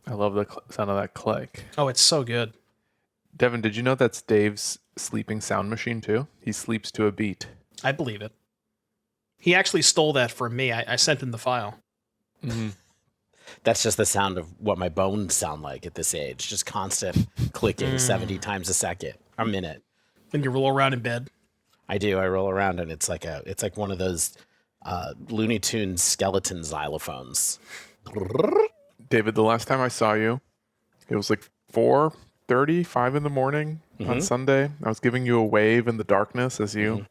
I love the sound of that click. Oh, it's so good. Devin, did you know that's Dave's sleeping sound machine too? He sleeps to a beat. I believe it. He actually stole that from me. I sent him the file. Mm-hmm. That's just the sound of what my bones sound like at this age. Just constant clicking 70 times a minute. Then you roll around in bed. I do. I roll around and it's like one of those Looney Tunes skeleton xylophones. David, the last time I saw you, it was like 4:30, 5 in the morning on Sunday. I was giving you a wave in the darkness as you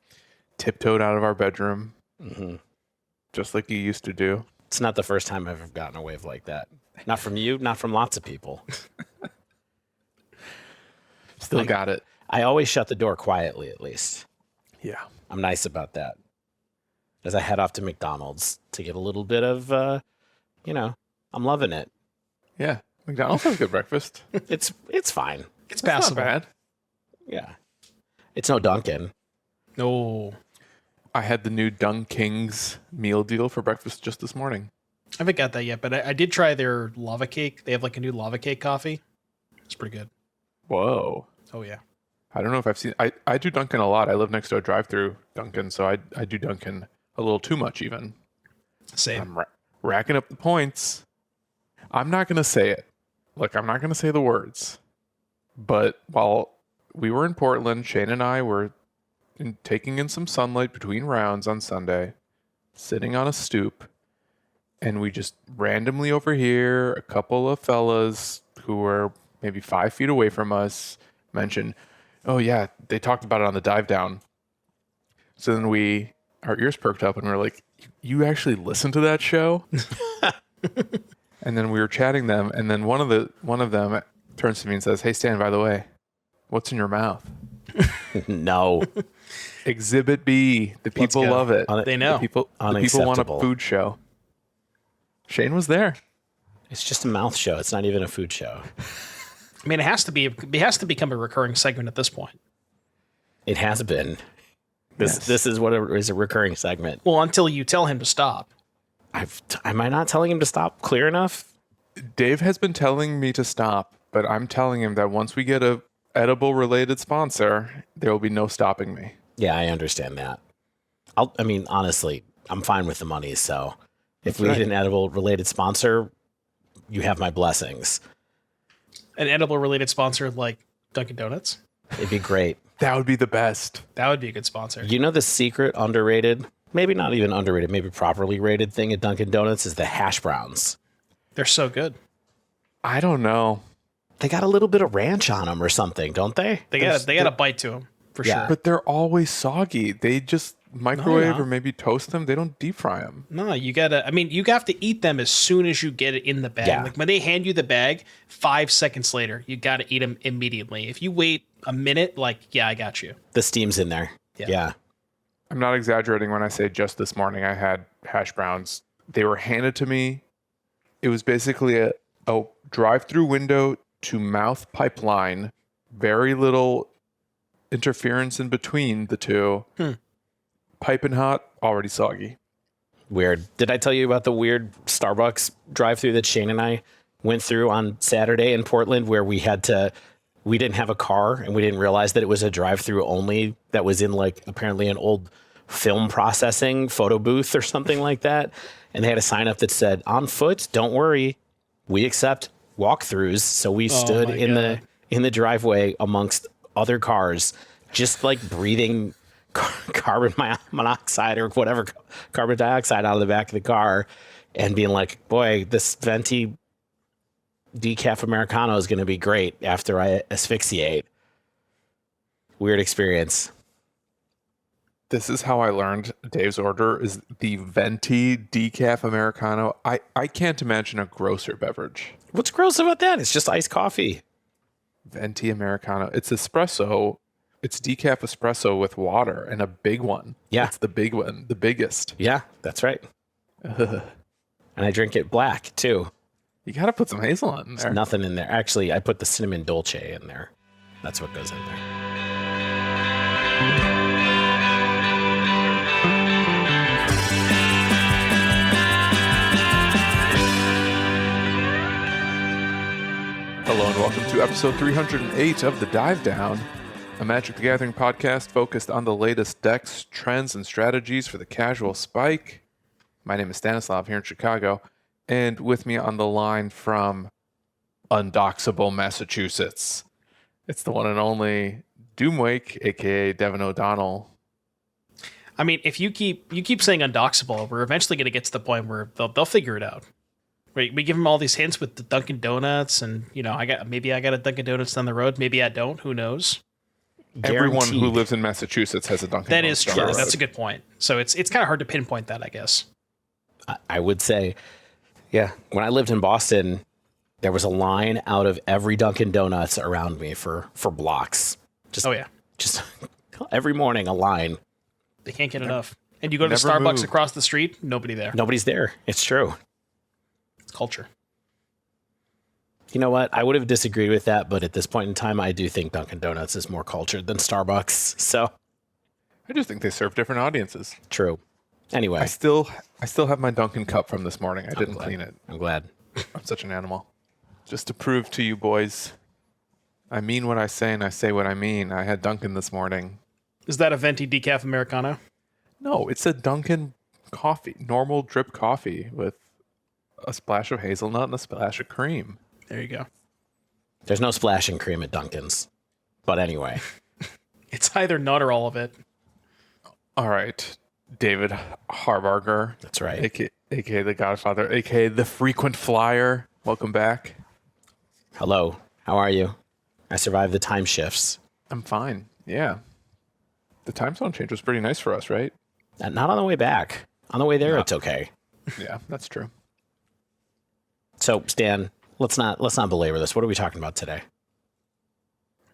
tiptoed out of our bedroom, just like you used to do. It's not the first time I've ever gotten a wave like that. Not from you, not from lots of people. Still got it. I always shut the door quietly, at least. Yeah. I'm nice about that. As I head off to McDonald's to get a little bit of, I'm loving it. Yeah. McDonald's has good breakfast. It's fine. It's Not passable. bad. Yeah. It's no Dunkin'. No. I had the new King's meal deal for breakfast just this morning. I haven't got that yet, but I did try their lava cake. They have like a new lava cake coffee. It's pretty good. Whoa. Oh, yeah. I don't know if I've seen... I do Dunkin' a lot. I live next to a drive-through Dunkin', so I do Dunkin' a little too much even. Same. I'm racking up the points. I'm not going to say it. Look, I'm not going to say the words. But while we were in Portland, Shane and I were taking in some sunlight between rounds on Sunday, sitting on a stoop, and we just randomly overhear a couple of fellas who were maybe 5 feet away from us mention, oh yeah, they talked about it on the dive down. So then our ears perked up and we were like, you actually listened to that show? And then we were chatting them, and then one of them turns to me and says, hey Stan, by the way, what's in your mouth? No. Exhibit B. The people love it. They know. The people want a food show. Shane was there. It's just a mouth show. It's not even a food show. I mean, it has to become a recurring segment at this point. It has been. This is what is a recurring segment. Well, until you tell him to stop. Am I not telling him to stop clear enough? Dave has been telling me to stop, but I'm telling him that once we get a edible related sponsor, there will be no stopping me. Yeah, I understand that. Honestly, I'm fine with the money. So if we need an edible related sponsor, you have my blessings. An edible related sponsor like Dunkin' Donuts. It'd be great. That would be the best. That would be a good sponsor. You know, the secret underrated, maybe not even underrated, maybe properly rated thing at Dunkin' Donuts is the hash browns. They're so good. I don't know. They got a little bit of ranch on them or something, don't they? They got a bite to them for sure. But they're always soggy. They just microwave or maybe toast them. They don't deep fry them. No, you have to eat them as soon as you get it in the bag. Yeah. Like when they hand you the bag, 5 seconds later, you got to eat them immediately. If you wait a minute, I got you. The steam's in there. Yeah. I'm not exaggerating when I say just this morning I had hash browns. They were handed to me. It was basically a drive-through window to mouth pipeline. Very little interference in between the two. Piping hot, already soggy. Weird. Did I tell you about the weird Starbucks drive-through that Shane and I went through on Saturday in Portland where we didn't have a car and we didn't realize that it was a drive-through only that was in apparently an old film processing photo booth or something like that. And they had a sign up that said, on foot, don't worry, we accept walkthroughs. So we stood in the driveway amongst other cars, just breathing carbon monoxide or whatever, carbon dioxide out of the back of the car and being like, boy, this venti decaf Americano is going to be great after I asphyxiate. Weird experience. This is how I learned Dave's order is the venti decaf Americano. I can't imagine a grosser beverage. What's gross about that? It's just iced coffee. Venti Americano. It's espresso. It's decaf espresso with water and a big one. Yeah. It's the big one, the biggest. Yeah, that's right. And I drink it black too. You got to put some hazelnut in there. There's nothing in there. Actually, I put the cinnamon dolce in there. That's what goes in there. Hello and welcome to episode 308 of The Dive Down, a Magic the Gathering podcast focused on the latest decks, trends, and strategies for the casual spike. My name is Stanislav here in Chicago, and with me on the line from Undoxable, Massachusetts, it's the one and only Doomwake, aka Devin O'Donnell. I mean, if you keep saying undoxable, we're eventually going to get to the point where they'll figure it out. Right? We give them all these hints with the Dunkin' Donuts, and I got a Dunkin' Donuts down the road. Maybe I don't. Who knows? Everyone who lives in Massachusetts has a Dunkin' That Donuts. is true. That's a good point. So it's kind of hard to pinpoint that, I guess. I would say, yeah. When I lived in Boston, there was a line out of every Dunkin' Donuts around me for blocks. Just every morning, a line. They can't get enough. And you go to the Starbucks across the street, nobody there. Nobody's there. It's true. It's culture. You know what? I would have disagreed with that, but at this point in time, I do think Dunkin' Donuts is more cultured than Starbucks. So I just think they serve different audiences. True. Anyway, I still have my Dunkin' cup from this morning. I didn't clean it. I'm glad. I'm such an animal. Just to prove to you boys, I mean what I say and I say what I mean. I had Dunkin' this morning. Is that a venti decaf Americano? No, it's a Dunkin' coffee, normal drip coffee with a splash of hazelnut and a splash of cream. There you go. There's no splashing cream at Dunkin's. But anyway. It's either nut or all of it. All right, David Harbarger. That's right. AKA the Godfather, AKA the frequent flyer. Welcome back. Hello. How are you? I survived the time shifts. I'm fine. Yeah. The time zone change was pretty nice for us, right? Not on the way back. On the way there, it's okay. Yeah, that's true. So, Stan, let's not belabor this. What are we talking about today?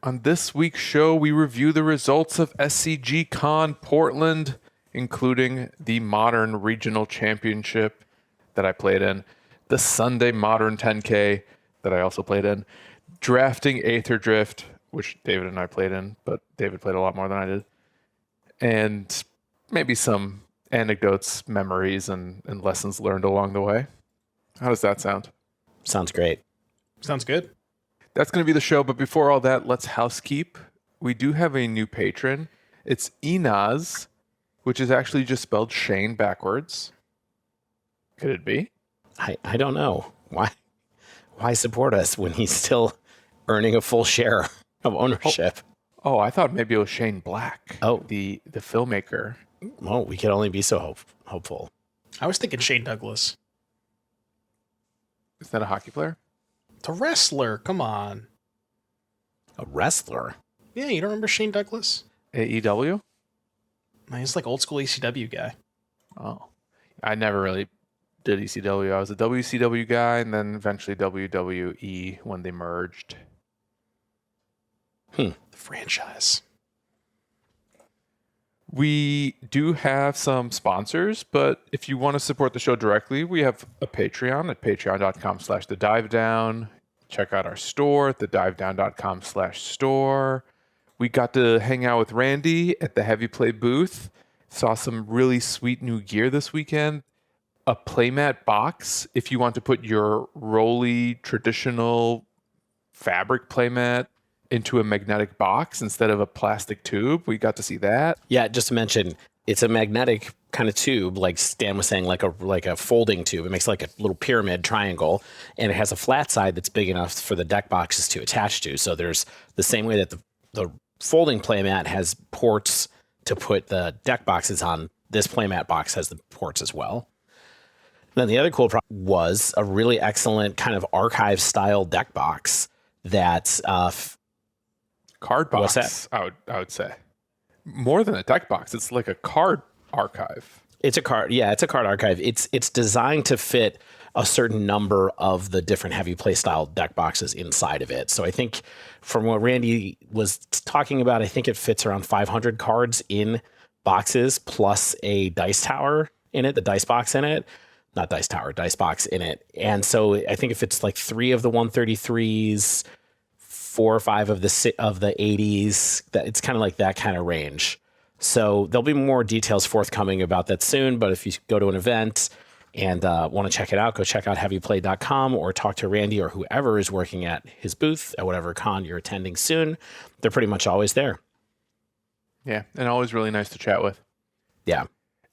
On this week's show, we review the results of SCG Con Portland, including the Modern Regional Championship that I played in, the Sunday Modern 10K that I also played in, drafting Aetherdrift, which David and I played in, but David played a lot more than I did, and maybe some anecdotes, memories, and lessons learned along the way. How does that sound? Sounds great. Sounds good. That's going to be the show, but before all that, let's housekeep. We do have a new patron. It's Inaz, which is actually just spelled Shane backwards. Could it be? I don't know. Why support us when he's still earning a full share of ownership? Oh, I thought maybe it was Shane Black. Oh. The filmmaker. Well, we can only be so hopeful. I was thinking Shane Douglas. Is that a hockey player? The wrestler. Come on. A wrestler? Yeah, you don't remember Shane Douglas? AEW? He's like old school ECW guy. Oh. I never really did ECW. I was a WCW guy and then eventually WWE when they merged. The franchise. We do have some sponsors, but if you want to support the show directly, we have a Patreon at patreon.com/thedivedown. Check out our store at thedivedown.com/store. We got to hang out with Randy at the Heavy Play booth. Saw some really sweet new gear this weekend. A playmat box if you want to put your Rolly traditional fabric playmat into a magnetic box instead of a plastic tube. We got to see that. Yeah, just to mention, it's a magnetic kind of tube, like Stan was saying, like a folding tube. It makes like a little pyramid triangle, and it has a flat side that's big enough for the deck boxes to attach to. So there's the same way that the folding playmat has ports to put the deck boxes on. This playmat box has the ports as well. Then the other cool product was a really excellent kind of archive style deck box that Card box. What's that? I would say more than a deck box. It's like a card archive. It's a card. Yeah, it's a card archive. It's designed to fit a certain number of the different heavy play style deck boxes inside of it. So I think from what Randy was talking about, I think it fits around 500 cards in boxes plus a dice tower in it, the dice box in it. Not dice tower, dice box in it. And so I think if it's like 3 of the 133s, 4 or 5 of the 80s, that it's kind of like that kind of range. So there'll be more details forthcoming about that soon. But if you go to an event and want to check it out, go check out heavyplay.com or talk to Randy or whoever is working at his booth at whatever con you're attending soon. They're pretty much always there. Yeah, and always really nice to chat with. Yeah.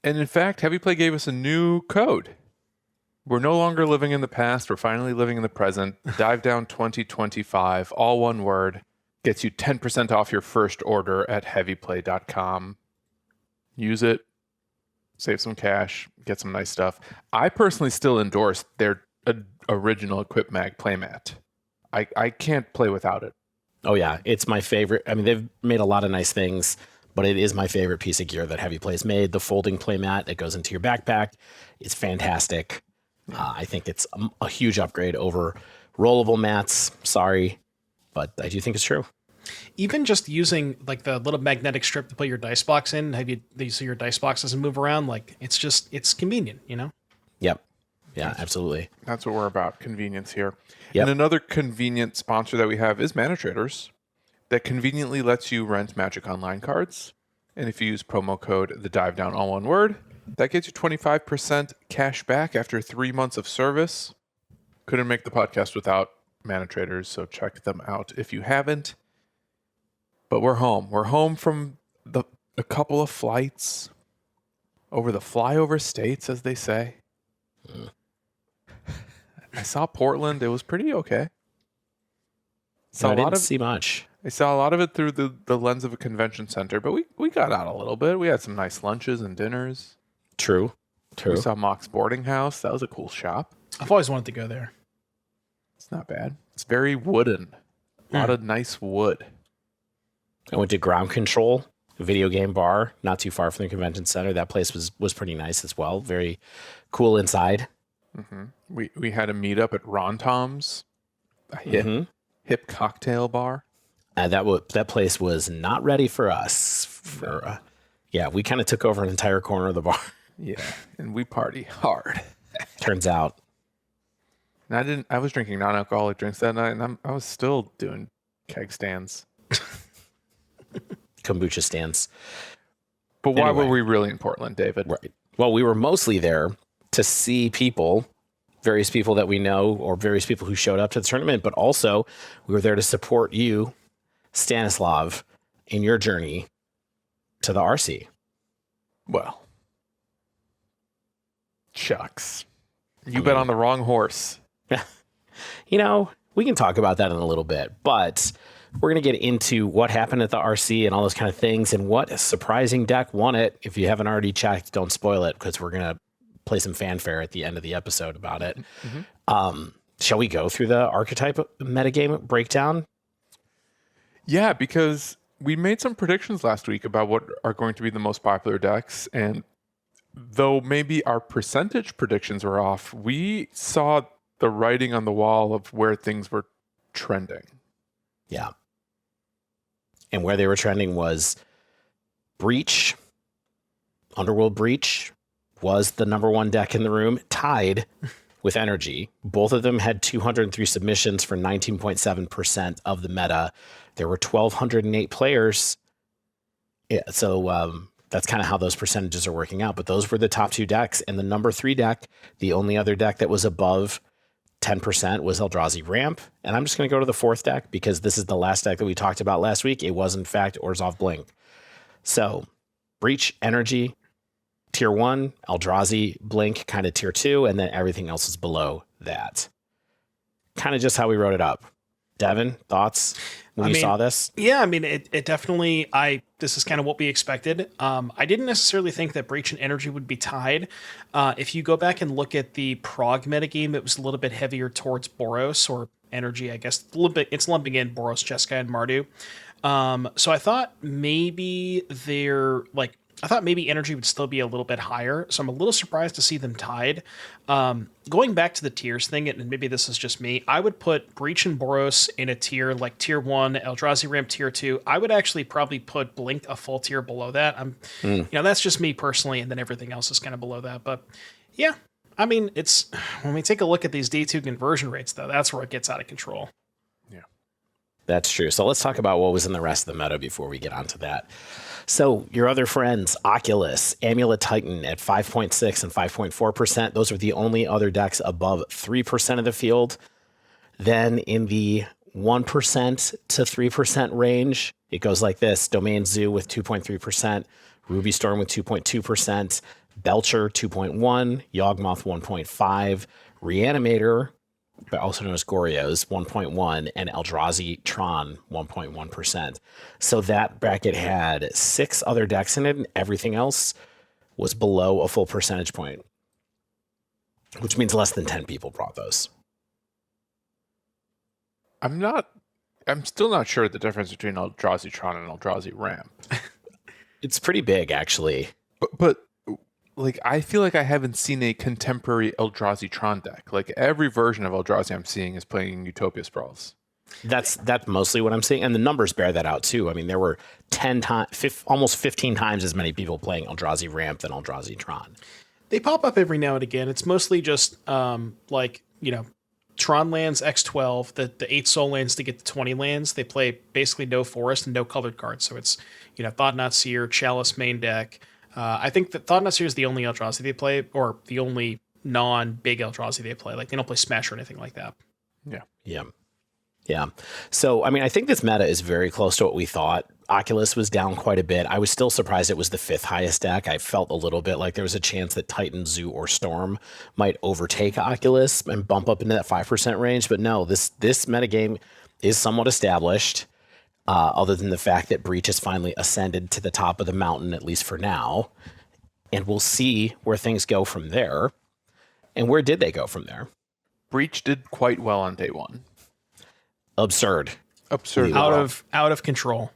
And in fact, Heavy Play gave us a new code. We're no longer living in the past. We're finally living in the present. Dive Down 2025, all one word, gets you 10% off your first order at heavyplay.com. Use it, save some cash, get some nice stuff. I personally still endorse their original Equip Mag playmat. I can't play without it. Oh, yeah. It's my favorite. I mean, they've made a lot of nice things, but it is my favorite piece of gear that Heavy Play's made. The folding playmat that goes into your backpack is fantastic. I think it's a huge upgrade over rollable mats. Sorry, but I do think it's true. Even just using like the little magnetic strip to put your dice box in, so your dice box doesn't move around. Like it's convenient, you know? Yep. Yeah, absolutely. That's what we're about, convenience here. Yep. And another convenient sponsor that we have is Mana Traders, that conveniently lets you rent Magic Online cards. And if you use promo code the Dive Down, all one word, that gets you 25% cash back after 3 months of service. Couldn't make the podcast without Mana Traders, so check them out if you haven't. But we're home. We're home from a couple of flights over the flyover states, as they say. I saw Portland. It was pretty okay. I didn't see much. I saw a lot of it through the lens of a convention center, but we got out a little bit. We had some nice lunches and dinners. True. We saw Mock's Boarding House. That was a cool shop. I've always wanted to go there. It's not bad. It's very wooden. A lot of nice wood. I went to Ground Control, a video game bar, not too far from the convention center. That place was pretty nice as well. Very cool inside. Mm-hmm. We had a meetup at Ron Tom's, a hip cocktail bar. That place was not ready for us. We kind of took over an entire corner of the bar. Yeah, and we party hard. Turns out. And I was drinking non-alcoholic drinks that night, and I was still doing keg stands. Kombucha stands. But why were we really in Portland, David? Right. Well, we were mostly there to see various people that we know, or various people who showed up to the tournament, but also we were there to support you, Stanislav, in your journey to the RC. Well, shucks. You bet on the wrong horse. We can talk about that in a little bit, but we're going to get into what happened at the RC and all those kind of things and what a surprising deck won it. If you haven't already checked, don't spoil it, because we're going to play some fanfare at the end of the episode about it. Mm-hmm. Shall we go through the archetype metagame breakdown? Yeah, because we made some predictions last week about what are going to be the most popular decks, and though maybe our percentage predictions were off, we saw the writing on the wall of where things were trending. Yeah. And where they were trending was Breach. Underworld Breach was the number one deck in the room, tied with Energy. Both of them had 203 submissions for 19.7% of the meta. There were 1,208 players. Yeah, so that's kind of how those percentages are working out. But those were the top two decks. And the number 3 deck, the only other deck that was above 10% was Eldrazi Ramp. And I'm just going to go to the 4th deck because this is the last deck that we talked about last week. It was, in fact, Orzhov Blink. So Breach, Energy, Tier 1, Eldrazi, Blink, kind of Tier 2, and then everything else is below that. Kind of just how we wrote it up. Devin, thoughts when you saw this? Yeah, I mean, it definitely, this is kind of what we expected. I didn't necessarily think that Breach and Energy would be tied. If you go back and look at the Prog metagame, it was a little bit heavier towards Boros, or Energy, I guess. A little bit, it's lumping in Boros, Jeskai, and Mardu. So I thought maybe Energy would still be a little bit higher, so I'm a little surprised to see them tied. Going back to the tiers thing, and maybe this is just me, I would put Breach and Boros in a tier like Tier 1, Eldrazi Ramp Tier 2. I would actually probably put Blink a full tier below that. That's just me personally, and then everything else is kind of below that. But yeah, I mean, it's when we take a look at these D2 conversion rates, though, that's where it gets out of control. Yeah, that's true. So let's talk about what was in the rest of the meta before we get onto that. So your other friends, Oculus, Amulet Titan at 5.6 and 5.4%. Those are the only other decks above 3% of the field. Then in the 1% to 3% range, it goes like this. Domain Zoo with 2.3%, Ruby Storm with 2.2%, Belcher 2.1, Yawgmoth 1.5, Reanimator, but also known as Goryo's 1.1, and Eldrazi Tron 1.1%. So that bracket had 6 other decks in it, and everything else was below a full percentage point, which means less than 10 people brought those. I'm still not sure the difference between Eldrazi Tron and Eldrazi Ramp. It's pretty big, actually. But like, I feel like I haven't seen a contemporary Eldrazi Tron deck. Like, every version of Eldrazi I'm seeing is playing Utopia Sprawls. That's mostly what I'm seeing, and the numbers bear that out too. I mean, there were 10 times, almost 15 times as many people playing Eldrazi Ramp than Eldrazi Tron. They pop up every now and again. It's mostly just Tron lands X12, the 8 soul lands to get to 20 lands. They play basically no forest and no colored cards. So it's, Thought-Knot Seer, Chalice main deck. I think that Thought-Knot Seer is the only Eldrazi they play, or the only non-big Eldrazi they play. Like, they don't play Smash or anything like that. Yeah. So, I mean, I think this meta is very close to what we thought. Oculus was down quite a bit. I was still surprised it was the 5th highest deck. I felt a little bit like there was a chance that Titan, Zoo, or Storm might overtake Oculus and bump up into that 5% range. But no, this metagame is somewhat established, other than the fact that Breach has finally ascended to the top of the mountain, at least for now. And we'll see where things go from there. And where did they go from there? Breach did quite well on day one. Absurd. Out of control.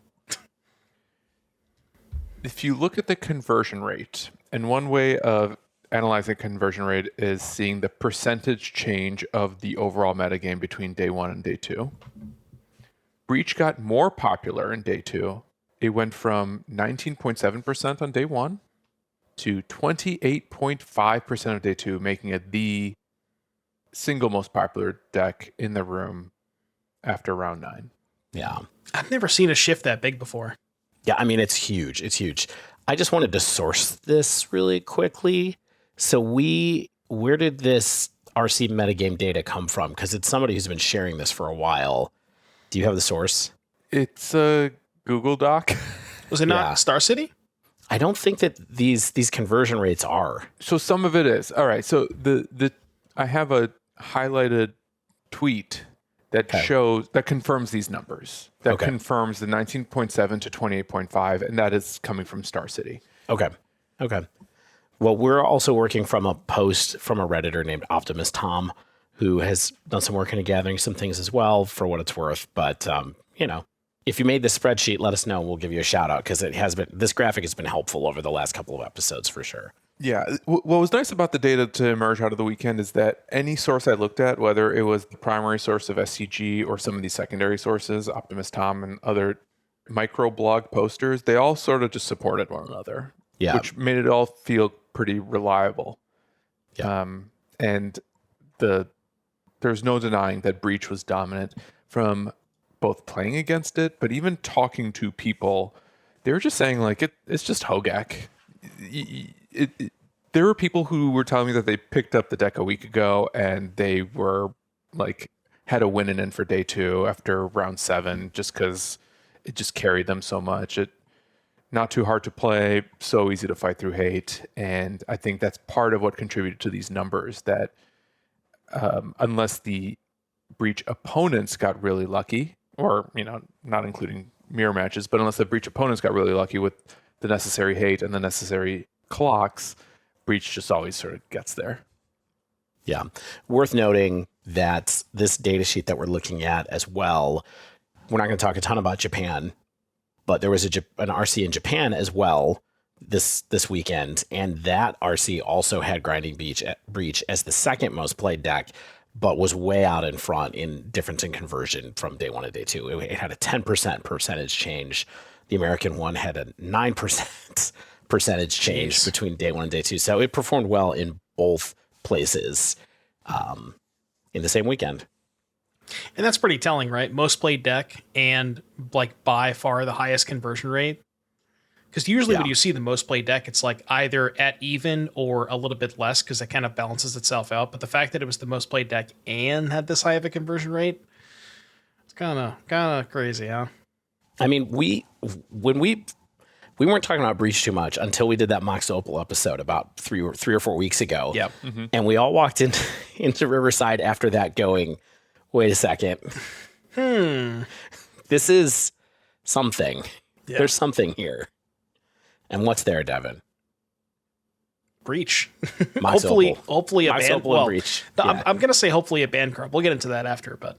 If you look at the conversion rate, and one way of analyzing conversion rate is seeing the percentage change of the overall metagame between day 1 and day 2. Breach got more popular in day 2. It went from 19.7% on day 1 to 28.5% of day 2, making it the single most popular deck in the room after round 9. Yeah. I've never seen a shift that big before. Yeah, I mean, it's huge. It's huge. I just wanted to source this really quickly. So where did this RC metagame data come from? Because it's somebody who's been sharing this for a while. Do you have the source? It's a Google Doc. Was it not Star City? I don't think that these conversion rates are. So some of it is. All right. So I have a highlighted tweet that confirms these numbers. That confirms the 19.7 to 28.5, and that is coming from Star City. Okay. Well, we're also working from a post from a Redditor named Optimus Tom, who has done some work into gathering some things as well, for what it's worth. But if you made this spreadsheet, let us know. We'll give you a shout out, because this graphic has been helpful over the last couple of episodes for sure. Yeah. What was nice about the data to emerge out of the weekend is that any source I looked at, whether it was the primary source of SCG or some of these secondary sources, Optimus Tom and other microblog posters, they all sort of just supported one another, which made it all feel pretty reliable. Yeah. And there's no denying that Breach was dominant from both playing against it, but even talking to people. They were just saying, like, it's just Hogak. There were people who were telling me that they picked up the deck a week ago and they were like had a win in for day 2 after round 7, just because it just carried them so much. It not too hard to play, so easy to fight through hate, and I think that's part of what contributed to these numbers. That unless the Breach opponents got really lucky, or not including mirror matches, but unless the Breach opponents got really lucky with the necessary hate and the necessary clocks, Breach just always sort of gets there. Yeah. Worth noting that this data sheet that we're looking at as well, we're not going to talk a ton about Japan, but there was an RC in Japan as well this weekend, and that RC also had Grinding Breach as the second most played deck, but was way out in front in difference in conversion from day 1 to day 2. It had a 10% percentage change. The American one had a 9% percentage change between day 1 and day 2. So it performed well in both places in the same weekend. And that's pretty telling, right? Most played deck and like by far the highest conversion rate. Because usually when Yeah. you see the most played deck, it's like either at even or a little bit less because it kind of balances itself out. But the fact that it was the most played deck and had this high of a conversion rate, it's kind of crazy, huh? I mean, when we weren't talking about Breach too much until we did that Mox Opal episode about three or 4 weeks ago. Yep. And we all walked into Riverside after that going, wait a second. This is something. Yeah. There's something here. And what's there, Devin? Breach. Mox hopefully Opal. a Mox band. Opal and Well, Breach. I'm going to say hopefully a band card. We'll get into that after, but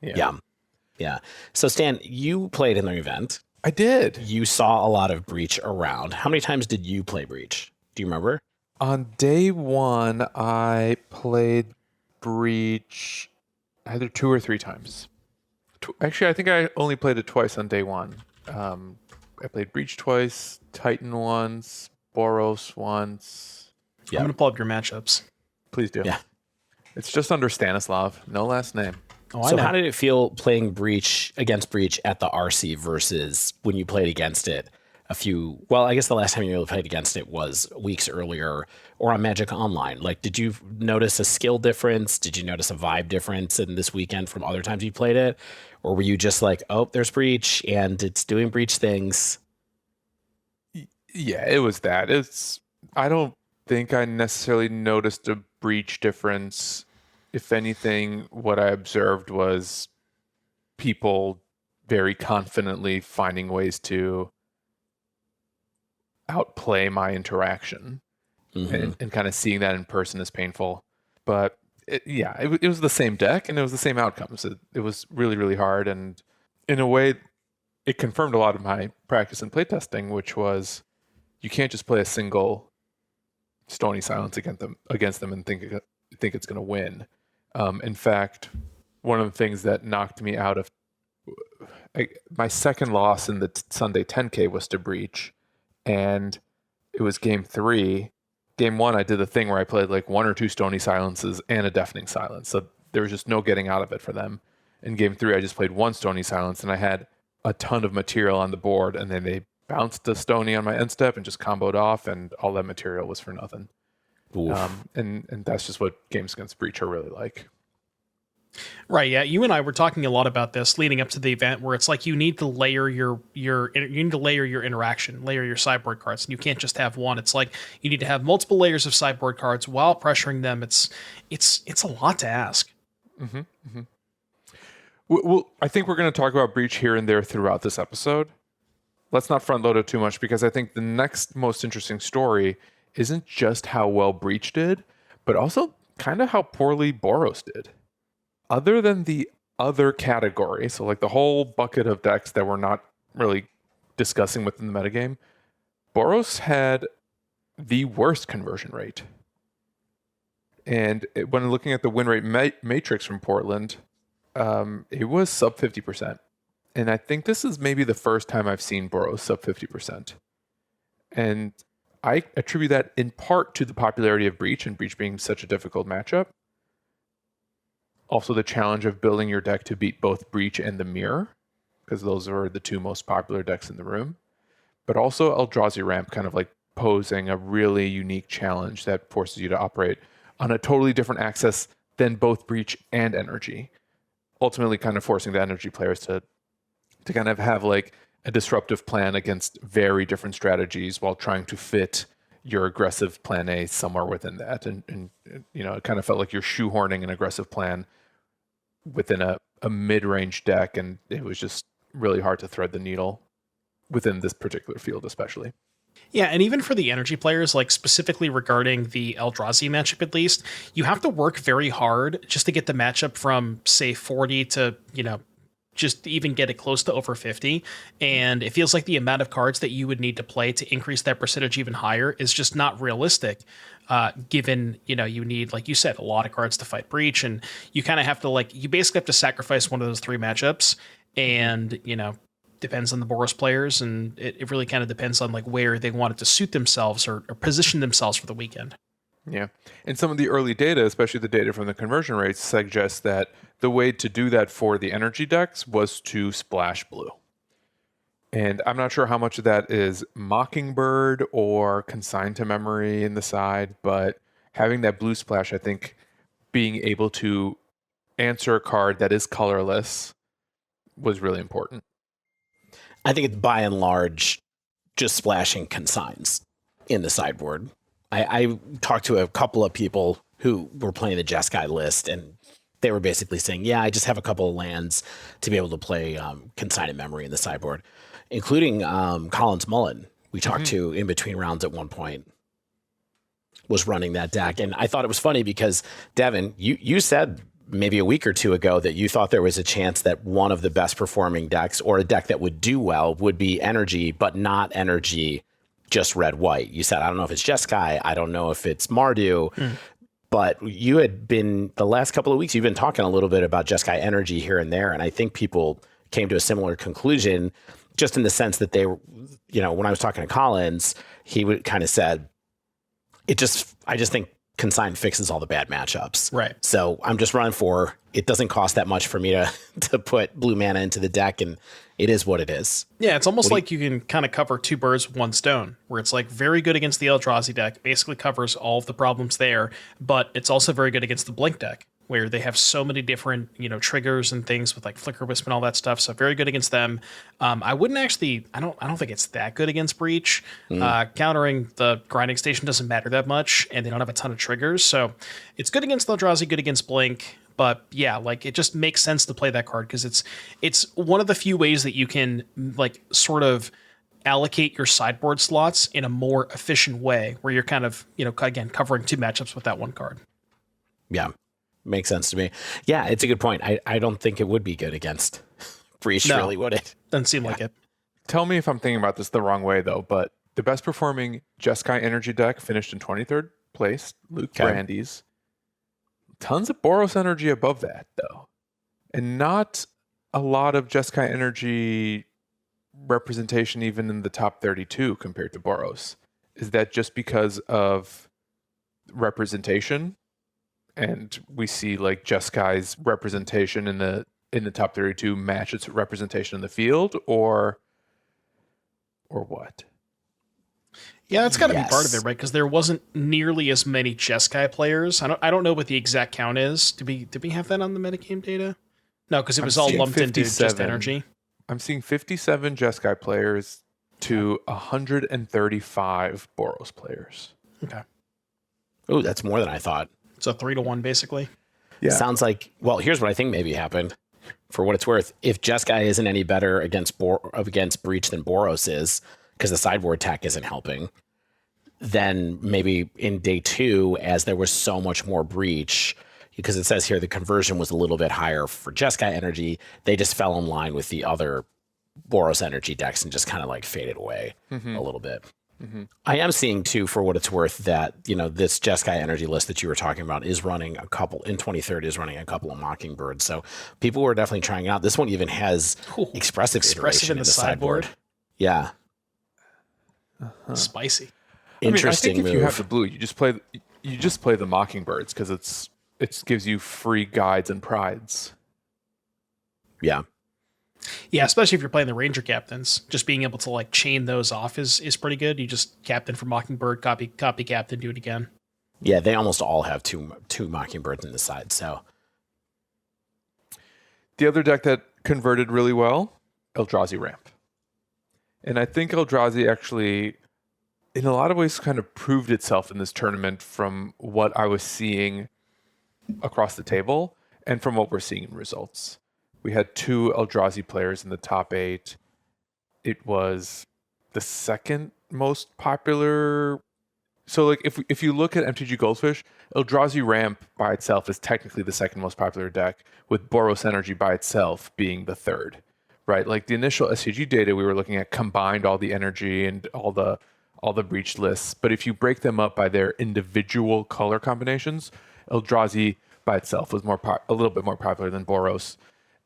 Yeah. So Stan, you played in the event. I did. You saw a lot of Breach around. How many times did you play Breach? Do you remember? On day one, I played Breach either 2 or 3 times. Actually, I think I only played it twice on day one. I played Breach twice, Titan once, Boros once. Yeah. I'm going to pull up your matchups. Please do. Yeah. It's just under Stanislav, no last name. Oh, I So know. how did it feel playing Breach against Breach at the RC versus when you played against it I guess the last time you really played against it was weeks earlier or on Magic Online. Like, did you notice a skill difference? Did you notice a vibe difference in this weekend from other times you played it? Or were you just like, oh, there's Breach and it's doing Breach things? Yeah, it was that. I don't think I necessarily noticed a Breach difference. If anything, what I observed was people very confidently finding ways to outplay my interaction. Mhm. And kind of seeing that in person is painful. But it was the same deck and it was the same outcomes. It was really, really hard. And in a way, it confirmed a lot of my practice in playtesting, which was you can't just play a single Stony Silence against them and think it's going to win. In fact, one of the things that knocked me out of my second loss in the Sunday 10K was to Breach, and it was game 3. Game 1, I did the thing where I played like 1 or 2 Stony Silences and a Deafening Silence, so there was just no getting out of it for them. In game 3, I just played 1 Stony Silence, and I had a ton of material on the board, and then they bounced the Stony on my end step and just comboed off, and all that material was for nothing. And that's just what games against Breach are really like. Right, yeah. You and I were talking a lot about this leading up to the event, where it's like you need to layer your interaction, layer your sideboard cards, and you can't just have one. It's like you need to have multiple layers of sideboard cards while pressuring them. It's a lot to ask. Well, I think we're going to talk about Breach here and there throughout this episode. Let's not front load it too much, because I think the next most interesting story isn't just how well Breach did, but also kind of how poorly Boros did. Other than the other category, so like the whole bucket of decks that we're not really discussing within the metagame, Boros had the worst conversion rate. And when looking at the win rate matrix from Portland, it was sub 50%. And I think this is maybe the first time I've seen Boros sub 50%. And I attribute that in part to the popularity of Breach and Breach being such a difficult matchup. Also the challenge of building your deck to beat both Breach and the Mirror, because those are the 2 most popular decks in the room. But also Eldrazi Ramp kind of like posing a really unique challenge that forces you to operate on a totally different axis than both Breach and Energy. Ultimately kind of forcing the Energy players to kind of have like a disruptive plan against very different strategies while trying to fit your aggressive plan A somewhere within that. And you know, it kind of felt like you're shoehorning an aggressive plan within a mid-range deck, and it was just really hard to thread the needle within this particular field especially. Yeah, and even for the Energy players, like specifically regarding the Eldrazi matchup at least, you have to work very hard just to get the matchup from, say, 40 to, just even get it close to over 50. And it feels like the amount of cards that you would need to play to increase that percentage even higher is just not realistic, given, you need, like you said, a lot of cards to fight Breach. And you kind of have to, you basically have to sacrifice one of those 3 matchups. And, depends on the Boros players. And it really kind of depends on, where they wanted to suit themselves or position themselves for the weekend. Yeah. And some of the early data, especially the data from the conversion rates, suggests that the way to do that for the Energy decks was to splash blue. And I'm not sure how much of that is Mockingbird or consigned to memory in the side, but having that blue splash, I think being able to answer a card that is colorless was really important. I think it's by and large just splashing consigns in the sideboard. I talked to a couple of people who were playing the Jeskai list, and they were basically saying, yeah, I just have a couple of lands to be able to play consigned memory in the sideboard, including Collins Mullen, we talked to in between rounds at one point, was running that deck. And I thought it was funny because, Devin, you said maybe a week or two ago that you thought there was a chance that one of the best performing decks, or a deck that would do well, would be energy, but not energy, just red-white. You said, I don't know if it's Jeskai, I don't know if it's Mardu, but you had been, the last couple of weeks, you've been talking a little bit about Jeskai energy here and there, and I think people came to a similar conclusion, just in the sense that they were, when I was talking to Collins, he would kind of said, I just think consign fixes all the bad matchups. Right. So I'm just running for, it doesn't cost that much for me to put blue mana into the deck, and it is what it is. Yeah, it's almost like you can kind of cover two birds with one stone, where it's like very good against the Eldrazi deck, basically covers all of the problems there, but it's also very good against the Blink deck, where they have so many different, triggers and things with like Flicker Wisp and all that stuff. So very good against them. I wouldn't actually, I don't think it's that good against Breach. Countering the Grinding Station doesn't matter that much, and they don't have a ton of triggers. So it's good against Eldrazi, good against Blink. But yeah, like it just makes sense to play that card because it's one of the few ways that you can like sort of allocate your sideboard slots in a more efficient way, where you're kind of, again, covering two matchups with that one card. Yeah, makes sense to me. Yeah, it's a good point. I don't think it would be good against Breach, really, would it? Doesn't seem like it. Tell me if I'm thinking about this the wrong way, though, but the best performing Jeskai energy deck finished in 23rd place, Luke Brandy's. Tons of Boros energy above that, though. And not a lot of Jeskai energy representation even in the top 32 compared to Boros. Is that just because of representation? And we see like Jeskai's representation in the top 32 match its representation in the field, or what? Yeah, that's got to be part of it, right? Because there wasn't nearly as many Jeskai players. I don't know what the exact count is. Did we have that on the metagame data? No, because it was all lumped into just energy. I'm seeing 57 Jeskai players to 135 Boros players. Okay. Oh, that's more than I thought. So 3-1, basically. Yeah. Sounds like, well, here's what I think maybe happened. For what it's worth, if Jeskai isn't any better against Breach than Boros is, because the sideboard attack isn't helping, then maybe in day two, as there was so much more Breach, because it says here the conversion was a little bit higher for Jeskai energy, they just fell in line with the other Boros energy decks and just kind of like faded away a little bit. I am seeing too, for what it's worth, that this Jeskai energy list that you were talking about is running a couple in 23rd, is running a couple of Mockingbirds. So people were definitely trying out. This one even has expressive iteration in the sideboard. Yeah. Spicy. I Interesting think if move. you have the blue, you just play the Mockingbirds because it gives you free guides and prides. Yeah. Yeah, especially if you're playing the Ranger captains, just being able to like chain those off is pretty good. You just captain for Mockingbird, copy captain, do it again. Yeah, they almost all have two Mockingbirds in the side. So the other deck that converted really well, Eldrazi Ramp. And I think Eldrazi actually, in a lot of ways, kind of proved itself in this tournament from what I was seeing across the table and from what we're seeing in results. We had two Eldrazi players in the top 8. It was the second most popular. So, like, if you look at MTG Goldfish, Eldrazi Ramp by itself is technically the second most popular deck, with Boros Energy by itself being the third, right? Like, the initial SCG data we were looking at combined all the energy and all the breach lists. But if you break them up by their individual color combinations, Eldrazi by itself was a little bit more popular than Boros.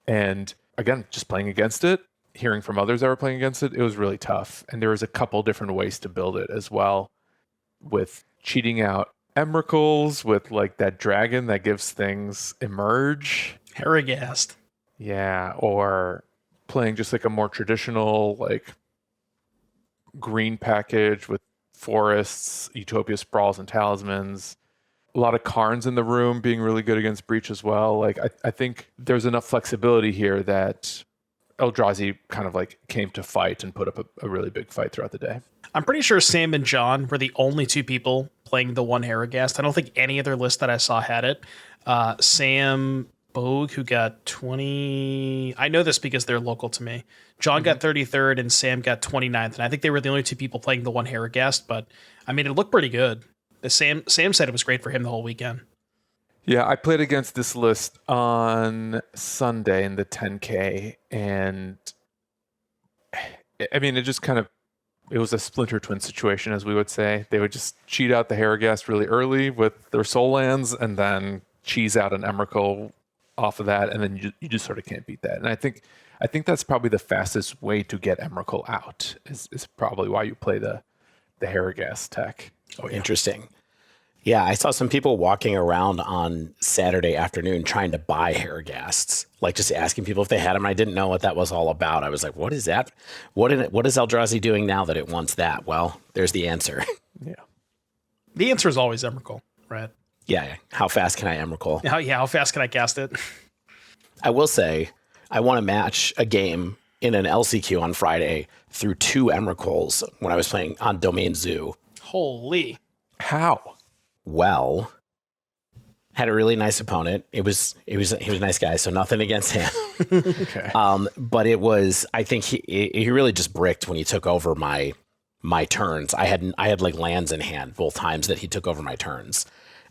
And again, just playing against it, hearing from others that were playing against it, it was really tough. And there was a couple different ways to build it as well, with cheating out Emrakuls, with like that dragon that gives things emerge. Harrogast. Yeah, or playing just like a more traditional like green package with forests, Utopia Sprawls, and Talismans. A lot of Karns in the room being really good against Breach as well. Like I think there's enough flexibility here that Eldrazi kind of like came to fight and put up a really big fight throughout the day. I'm pretty sure Sam and John were the only two people playing the one Harrogast. I don't think any other list that I saw had it. Sam Bogue, who got 20... I know this because they're local to me. John got 33rd and Sam got 29th. And I think they were the only two people playing the one Harrogast. But, I mean, it looked pretty good. Sam said it was great for him the whole weekend. Yeah, I played against this list on Sunday in the 10K, and I mean, it was a Splinter Twin situation, as we would say. They would just cheat out the Harrogast really early with their soul lands, and then cheese out an Emrakul off of that, and then you just sort of can't beat that. And I think that's probably the fastest way to get Emrakul out, is probably why you play the Harrogast tech. Oh, yeah. Interesting. Yeah, I saw some people walking around on Saturday afternoon trying to buy Harrogasts, like just asking people if they had them. I didn't know what that was all about. I was like, what is that? What is Eldrazi doing now that it wants that? Well, there's the answer. Yeah. The answer is always Emrakul, right? Yeah. How fast can I Emrakul? How fast can I cast it? I will say, I won a match, a game in an LCQ on Friday through 2 Emrakuls when I was playing on Domain Zoo. Holy. How? Well, had a really nice opponent. He was a nice guy, so nothing against him. Okay. But I think he really just bricked when he took over my turns. I had like lands in hand both times that he took over my turns.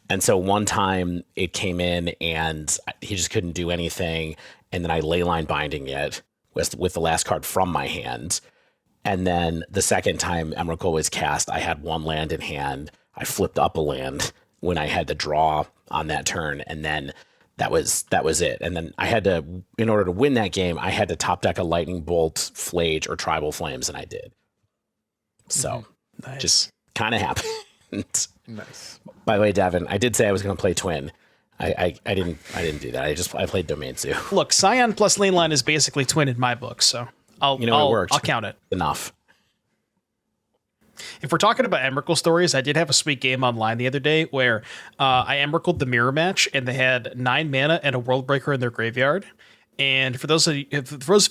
And so one time it came in and he just couldn't do anything. And then I leyline binding it with the last card from my hand. And then the second time Emrakul was cast, I had 1 land in hand. I flipped up a land when I had to draw on that turn, and then that was it. And then I had to, in order to win that game, I had to top deck a Lightning Bolt, Flage, or Tribal Flames, and I did. So Nice. just kind of happened. Nice. By the way, Davin, I did say I was going to play Twin. I didn't do that. I played Domain Zoo. Look, Scion plus Lane Line is basically Twin in my book, so I'll it worked. I'll count it. Enough. If we're talking about Emrakul stories, I did have a sweet game online the other day where I Emrakul'd the mirror match, and they had 9 mana and a World Breaker in their graveyard. And for those of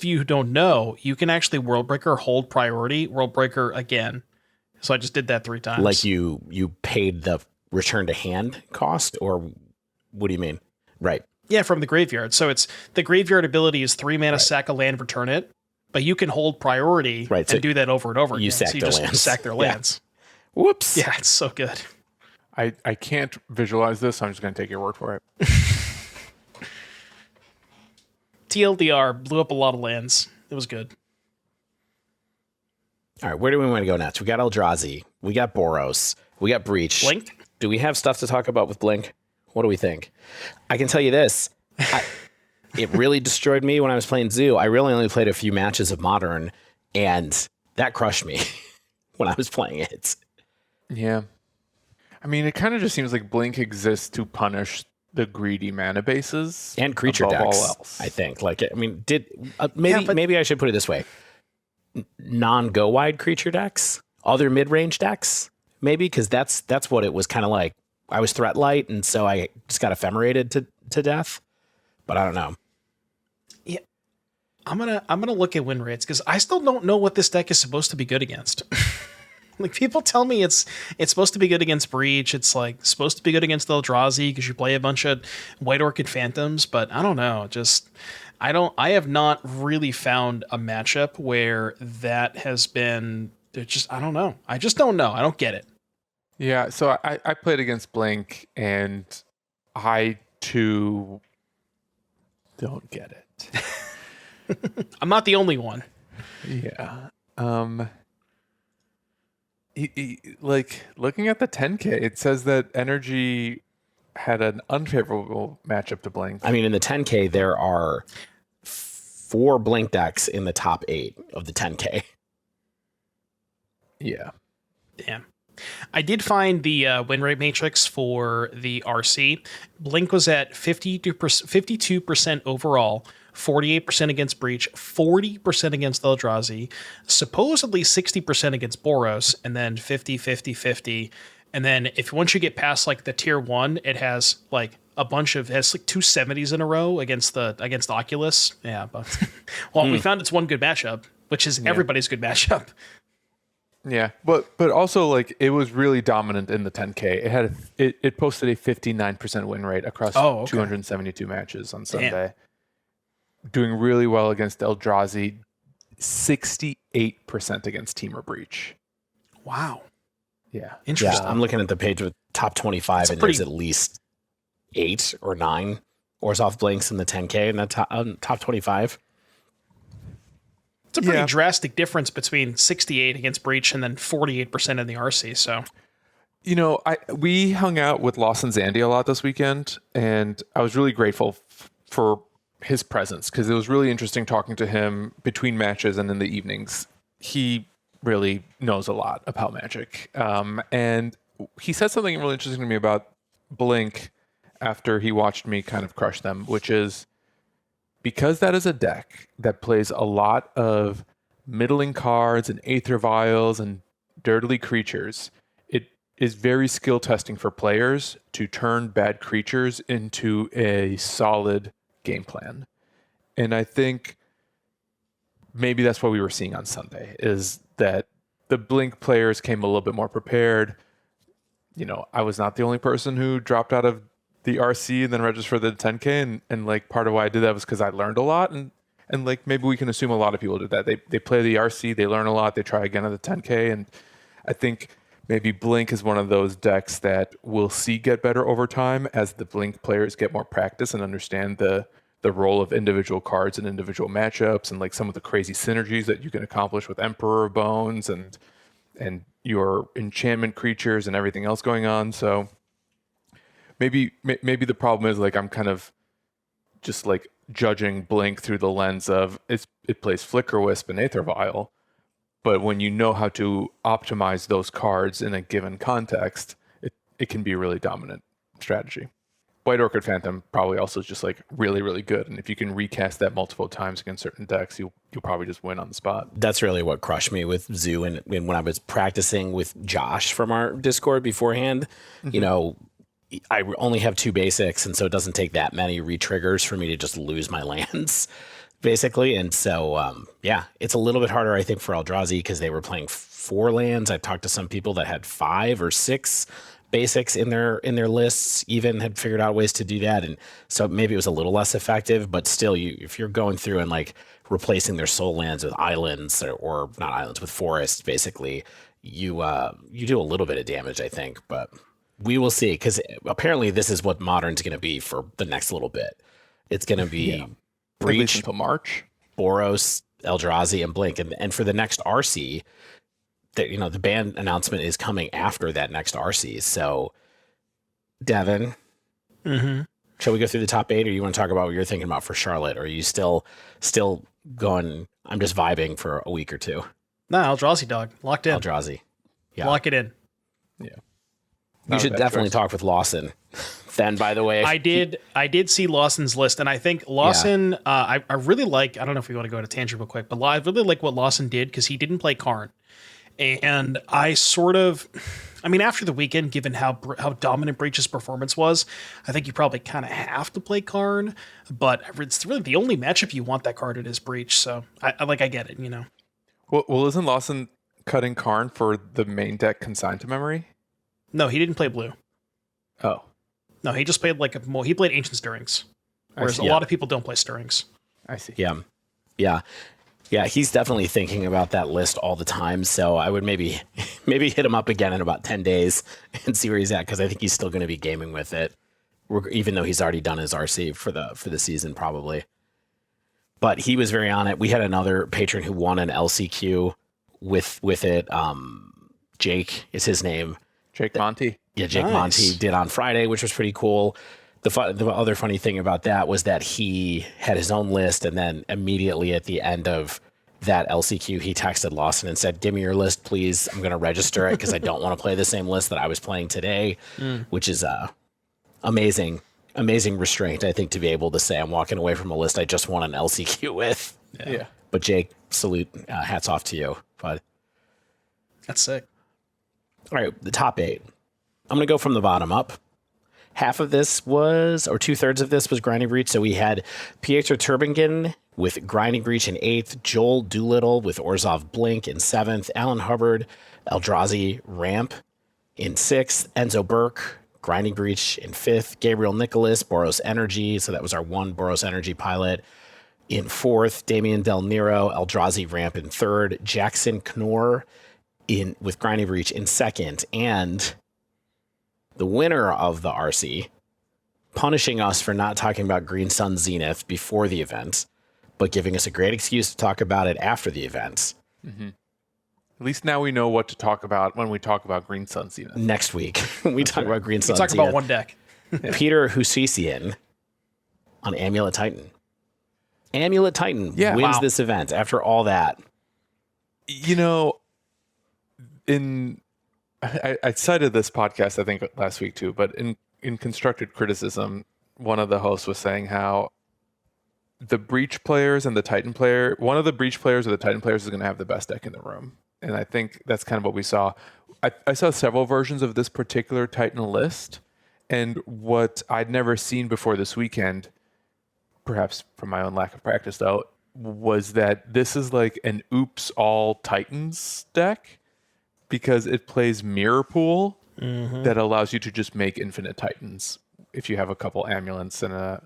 you who don't know, you can actually World Breaker, hold priority, World Breaker again. So I just did that 3 times. Like you paid the return to hand cost, or what do you mean? Right. Yeah, from the graveyard. So it's the graveyard ability is 3 mana, sack a land, return it. But you can hold priority and do that over and over again. Sack so you their just lands. sack their lands. Yeah. Whoops. Yeah, it's so good. I can't visualize this, so I'm just going to take your word for it. TLDR blew up a lot of lands. It was good. All right, where do we want to go next? We got Eldrazi. We got Boros. We got Breach. Blink? Do we have stuff to talk about with Blink? What do we think? I can tell you this. It really destroyed me when I was playing Zoo. I really only played a few matches of Modern, and that crushed me when I was playing it. Yeah. I mean, it kind of just seems like Blink exists to punish the greedy mana bases And creature above decks, all else. I think. Maybe I should put it this way. Non-go wide creature decks, other mid-range decks, maybe, because that's what it was kind of like. I was threat light, and so I just got ephemerated to death. But I don't know. Yeah. I'm gonna look at win rates because I still don't know what this deck is supposed to be good against. Like, people tell me it's supposed to be good against Breach. It's like supposed to be good against Eldrazi because you play a bunch of White Orchid Phantoms, but I don't know. I have not really found a matchup where that has been. I don't know. I just don't know. I don't get it. Yeah, so I played against Blink, and I too don't get it. I'm not the only one. Yeah. Like, looking at the 10K, it says that Energy had an unfavorable matchup to Blink. I mean, in the 10K, there are 4 Blink decks in the top 8 of the 10K. Yeah. Damn. I did find the win rate matrix for the RC. Blink was at 52% overall, 48% against Breach, 40% against Eldrazi, supposedly 60% against Boros, and then 50, 50, 50. And then once you get past like the tier 1, it has like a bunch of, it has like 270s in a row against Oculus. Yeah, but we found it's one good matchup, which is everybody's good matchup. Yeah, but also like it was really dominant in the 10K. It posted a 59% win rate across 272 matches on Sunday. Damn. Doing really well against Eldrazi, 68% against Temur Breach. Wow. Yeah. Interesting. Yeah, I'm looking at the page with top 25 and there's at least 8 or 9 Orzhov Blinks in the 10K in the top 25. It's a pretty drastic difference between 68 against Breach and then 48% in the RC. So, we hung out with Lawson's Andy a lot this weekend, and I was really grateful for his presence because it was really interesting talking to him between matches and in the evenings. He really knows a lot about Magic, and he said something really interesting to me about Blink after he watched me kind of crush them, which is, because that is a deck that plays a lot of middling cards and Aether Vials and dirtily creatures, it is very skill testing for players to turn bad creatures into a solid game plan. And I think maybe that's what we were seeing on Sunday, is that the Blink players came a little bit more prepared. I was not the only person who dropped out of the RC and then registered for the 10K, and like part of why I did that was because I learned a lot, and like maybe we can assume a lot of people did that. They play the RC, they learn a lot, they try again at the 10K, and I think maybe Blink is one of those decks that we'll see get better over time as the Blink players get more practice and understand the role of individual cards and individual matchups, and like some of the crazy synergies that you can accomplish with Emperor of Bones and your enchantment creatures and everything else going on. So maybe the problem is like I'm kind of just like judging Blink through the lens of it plays Flicker Wisp and Aether Vial, but when you know how to optimize those cards in a given context, it can be a really dominant strategy. White Orchid Phantom probably also is just like really, really good, and if you can recast that multiple times against certain decks, you'll probably just win on the spot. That's really what crushed me with Zoo, and when I was practicing with Josh from our Discord beforehand, I only have 2 basics, and so it doesn't take that many re-triggers for me to just lose my lands, basically. And so, it's a little bit harder, I think, for Eldrazi because they were playing 4 lands. I talked to some people that had 5 or 6 basics in their lists, even had figured out ways to do that, and so maybe it was a little less effective. But still, if you're going through and like replacing their soul lands with islands or not islands, with forests, basically, you do a little bit of damage, I think. But we will see, because apparently this is what Modern's going to be for the next little bit. It's going to be Breach until March, Boros, Eldrazi, and Blink, and for the next RC. The ban announcement is coming after that next RC. So, Devin, shall we go through the top 8, or you want to talk about what you're thinking about for Charlotte? Or are you still going, I'm just vibing for a week or 2? No, Eldrazi, dog. Locked in. Eldrazi. Yeah. Lock it in. Yeah. You should definitely talk with Lawson. Then, by the way, I did see Lawson's list, and I think Lawson, I really like, I don't know if we want to go to tangent real quick, but I really like what Lawson did because he didn't play Karn. And I after the weekend, given how dominant Breach's performance was, I think you probably kind of have to play Karn, but it's really the only matchup you want that card in is Breach. So I get it, Well, isn't Lawson cutting Karn for the main deck consigned to memory? No, he didn't play blue. Oh. No, he just played he played Ancient Stirrings, whereas a lot of people don't play Stirrings. I see. Yeah, he's definitely thinking about that list all the time. So I would maybe hit him up again in about 10 days and see where he's at, because I think he's still going to be gaming with it, even though he's already done his RC for the season probably. But he was very on it. We had another patron who won an LCQ with it. Jake is his name. Jake Monty. Yeah, Jake Monty did on Friday, which was pretty cool. The other funny thing about that was that he had his own list, and then immediately at the end of that LCQ, he texted Lawson and said, "Give me your list, please. I'm going to register it because I don't want to play the same list that I was playing today," which is amazing. amazing restraint, I think, to be able to say I'm walking away from a list I just won an LCQ with. Yeah. But Jake, salute, hats off to you. But That's sick. all right, the top 8. I'm going to go from the bottom up. Half of this was, or 2/3 of this was Grinding Breach. So we had Pietro Turbingen with Grinding Breach in 8th, Joel Doolittle with Orzhov Blink in 7th, Alan Hubbard, Eldrazi Ramp in 6th, Enzo Burke, Grinding Breach in 5th, Gabriel Nicholas, Boros Energy. So that was our one Boros Energy pilot in 4th, Damian Del Nero, Eldrazi Ramp in 3rd, Jackson Knorr with Grinding Breach in 2nd, and the winner of the RC, punishing us for not talking about Green Sun Zenith before the event, but giving us a great excuse to talk about it after the event. Mm-hmm. At least now we know what to talk about when we talk about Green Sun Zenith. Next week, when we talk about Green Sun Talk Zenith. about one deck. Peter Husisian on Amulet Titan. Amulet Titan wins this event after all that. You know, I cited this podcast, I think, last week too, but in constructed criticism, one of the hosts was saying how the Breach players and the Titan player, one of the Breach players or the Titan players is going to have the best deck in the room. And I think that's kind of what we saw. I saw several versions of this particular Titan list, and what I'd never seen before this weekend, perhaps from my own lack of practice though, was that this is like an oops all Titans deck, because it plays Mirror Pool that allows you to just make infinite Titans if you have a couple amulets and a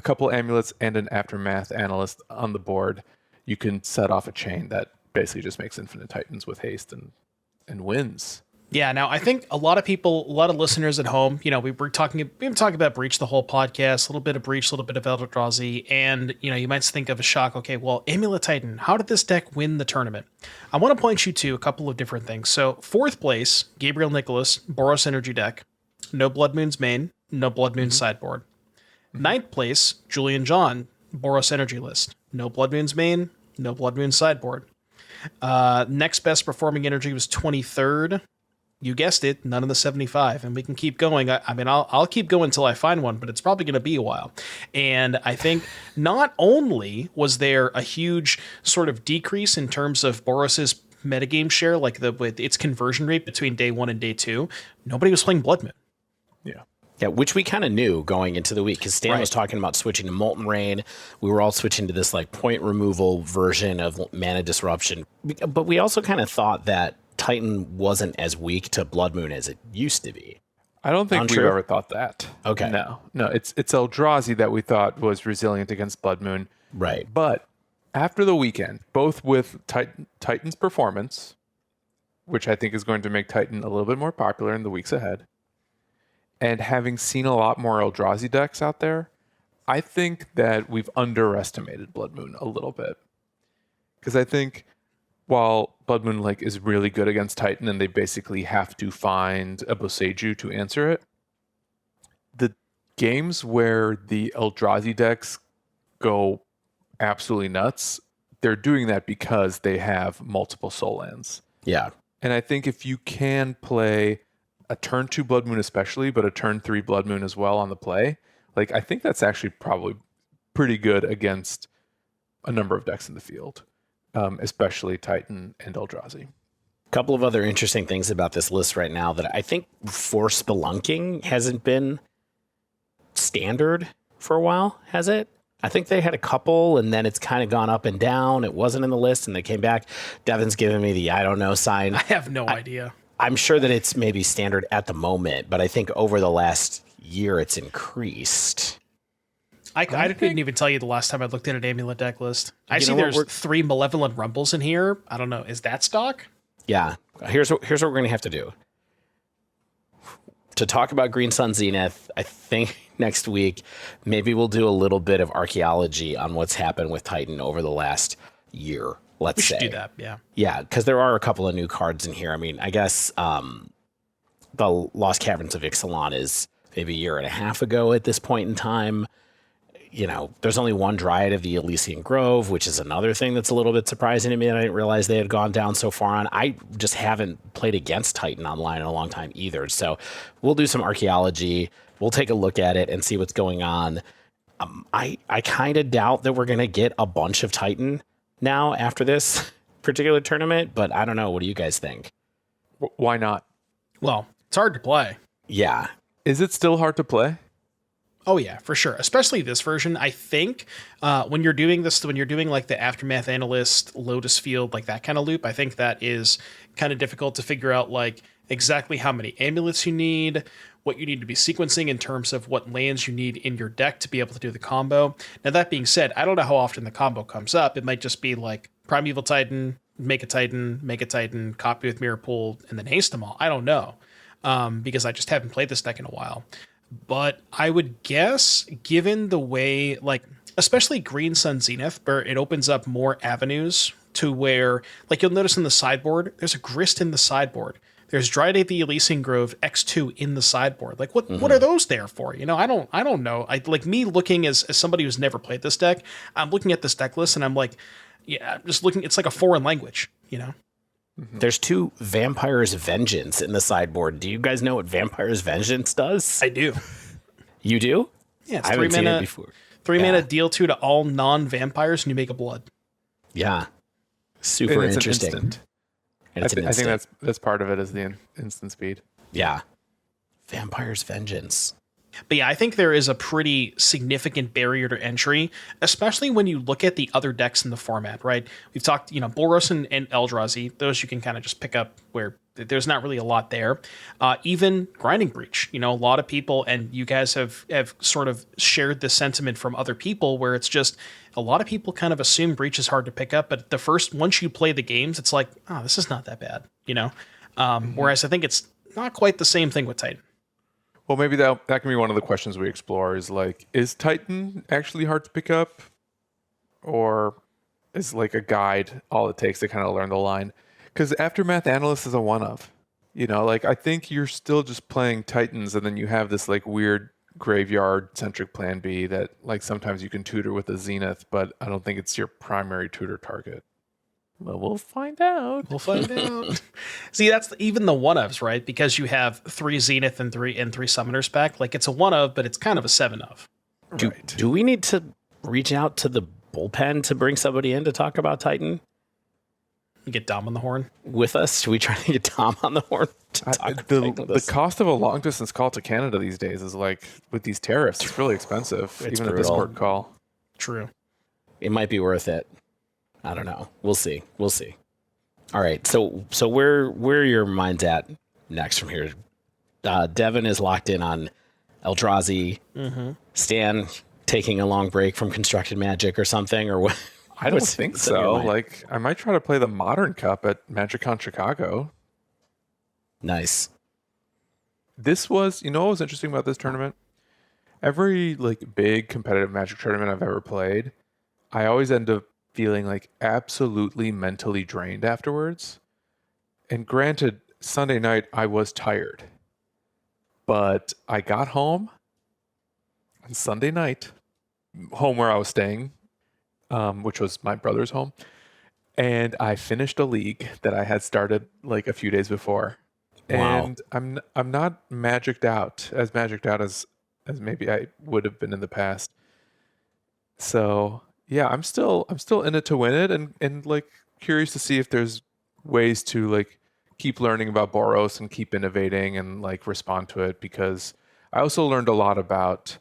couple amulets and an aftermath analyst on the board. You can set off a chain that basically just makes infinite Titans with haste and wins. Yeah, now I think a lot of listeners at home, we've been talking about Breach the whole podcast, a little bit of Breach, a little bit of Eldrazi, and you might think of a shock. Okay, well, Amulet Titan, how did this deck win the tournament? I want to point you to a couple of different things. So 4th place, Gabriel Nicholas, Boros Energy deck, no Blood Moon's main, no Blood Moon's sideboard. 9th place, Julian John, Boros Energy list, no Blood Moon's main, no Blood Moon's sideboard. Next best performing energy was 23rd. You guessed it, none of the 75, and we can keep going. I mean, I'll keep going until I find one, but it's probably going to be a while. And I think not only was there a huge sort of decrease in terms of Boros's metagame share, like with its conversion rate between day 1 and day 2, nobody was playing Blood Moon. Yeah, which we kind of knew going into the week, because Stan was talking about switching to Molten Rain. We were all switching to this like point removal version of Mana Disruption. But we also kind of thought that Titan wasn't as weak to Blood Moon as it used to be. I don't think we've ever thought that. Okay. No, it's Eldrazi that we thought was resilient against Blood Moon. Right. But after the weekend, both with Titan's performance, which I think is going to make Titan a little bit more popular in the weeks ahead, and having seen a lot more Eldrazi decks out there, I think that we've underestimated Blood Moon a little bit. Because I think while Blood Moon is really good against Titan and they basically have to find a Boseiju to answer it, the games where the Eldrazi decks go absolutely nuts, they're doing that because they have multiple soul lands. Yeah. And I think if you can play a turn 2 Blood Moon especially, but a turn 3 Blood Moon as well on the play, I think that's actually probably pretty good against a number of decks in the field. Especially Titan and Eldrazi. A couple of other interesting things about this list right now that I think for spelunking hasn't been standard for a while, has it? I think they had a couple and then it's kind of gone up and down. It wasn't in the list and they came back. Devin's giving me the I don't know sign. I have no idea. I'm sure that it's maybe standard at the moment, but I think over the last year it's increased. I couldn't even tell you the last time I looked at an Amulet deck list. I see there's 3 Malevolent Rumbles in here. I don't know. Is that stock? Yeah. Here's what we're going to have to do. To talk about Green Sun Zenith, I think next week, maybe we'll do a little bit of archaeology on what's happened with Titan over the last year, let's say. We should do that, yeah. Yeah, because there are a couple of new cards in here. I mean, I guess the Lost Caverns of Ixalan is maybe a year and a half ago at this point in time. There's only one Dryad of the Elysian Grove, which is another thing that's a little bit surprising to me that I didn't realize they had gone down so far on. I just haven't played against Titan online in a long time either. So we'll do some archaeology. We'll take a look at it and see what's going on. I kind of doubt that we're going to get a bunch of Titan now after this particular tournament, but I don't know. What do you guys think? Why not? Well, it's hard to play. Yeah. Is it still hard to play? Oh yeah, for sure. Especially this version. I think when you're doing this, when you're doing like the Aftermath Analyst, Lotus Field, like that kind of loop, I think that is kind of difficult to figure out like exactly how many amulets you need, what you need to be sequencing in terms of what lands you need in your deck to be able to do the combo. Now that being said, I don't know how often the combo comes up. It might just be like Primeval Titan, make a Titan, copy with Mirror Pool, and then haste them all. I don't know because I just haven't played this deck in a while. But I would guess, given the way, like, especially Green Sun Zenith, where it opens up more avenues to where, like, you'll notice in the sideboard, there's a Grist in the sideboard. There's Dryad the Elysian Grove X2 in the sideboard. Like, what are those there for? You know, I don't know. I like me looking as somebody who's never played this deck. I'm looking at this deck list and I'm like, yeah, I'm just looking. It's like a foreign language, you know. There's 2 Vampire's Vengeance in the sideboard. Do you guys know what Vampire's Vengeance does? I do. You do? Yeah, it's I haven't seen it before. 3 mana, deal 2 to all non-vampires, and you make a blood. Yeah. Super And it's interesting. An instant. And it's an I think instant. that's part of it is the instant speed. Yeah. Vampire's Vengeance. But yeah, I think there is a pretty significant barrier to entry, especially when you look at the other decks in the format, right? We've talked, you know, Boros and Eldrazi, those you can kind of just pick up where there's not really a lot there. Even Grinding Breach, you know, a lot of people, and you guys have sort of shared this sentiment from other people where it's just a lot of people kind of assume Breach is hard to pick up, but once you play the games, it's like, oh, this is not that bad, you know? Whereas I think it's not quite the same thing with Titan. Well, maybe that can be one of the questions we explore is like, is Titan actually hard to pick up? Or is like a guide all it takes to kind of learn the line? Because Aftermath Analyst is a one-of. You know, like I think you're still just playing Titans and then you have this like weird graveyard-centric plan B that like sometimes you can tutor with a Zenith, but I don't think it's your primary tutor target. Well, we'll find out. We'll find out. See, that's even the one-ofs, right? Because you have 3 Zenith and 3 Summoners back. Like, it's a one-of, but it's kind of a 7-of. Do we need to reach out to the bullpen to bring somebody in to talk about Titan? You get Dom on the horn? With us? Should we try to get Tom on the horn? The cost of a long-distance call to Canada these days is like, with these tariffs, it's really expensive. It's even brutal. a Discord call. True. It might be worth it. I don't know. We'll see. All right. So where are your minds at next from here? Devin is locked in on Eldrazi. Mm-hmm. Stan taking a long break from Constructed Magic or something, or what? I don't think so. Like, I might try to play the Modern Cup at MagicCon Chicago. Nice. This was, you know what was interesting about this tournament? Every like big competitive Magic tournament I've ever played, I always end up feeling like absolutely mentally drained afterwards. And granted, Sunday night I was tired, but I got home on Sunday night, home where I was staying, which was my brother's home, and I finished a league that I had started like a few days before. Wow. And I'm not magicked out as maybe I would have been in the past. So yeah, I'm still in it to win it, and like curious to see if there's ways to like keep learning about Boros and keep innovating and like respond to it, because I also learned a lot about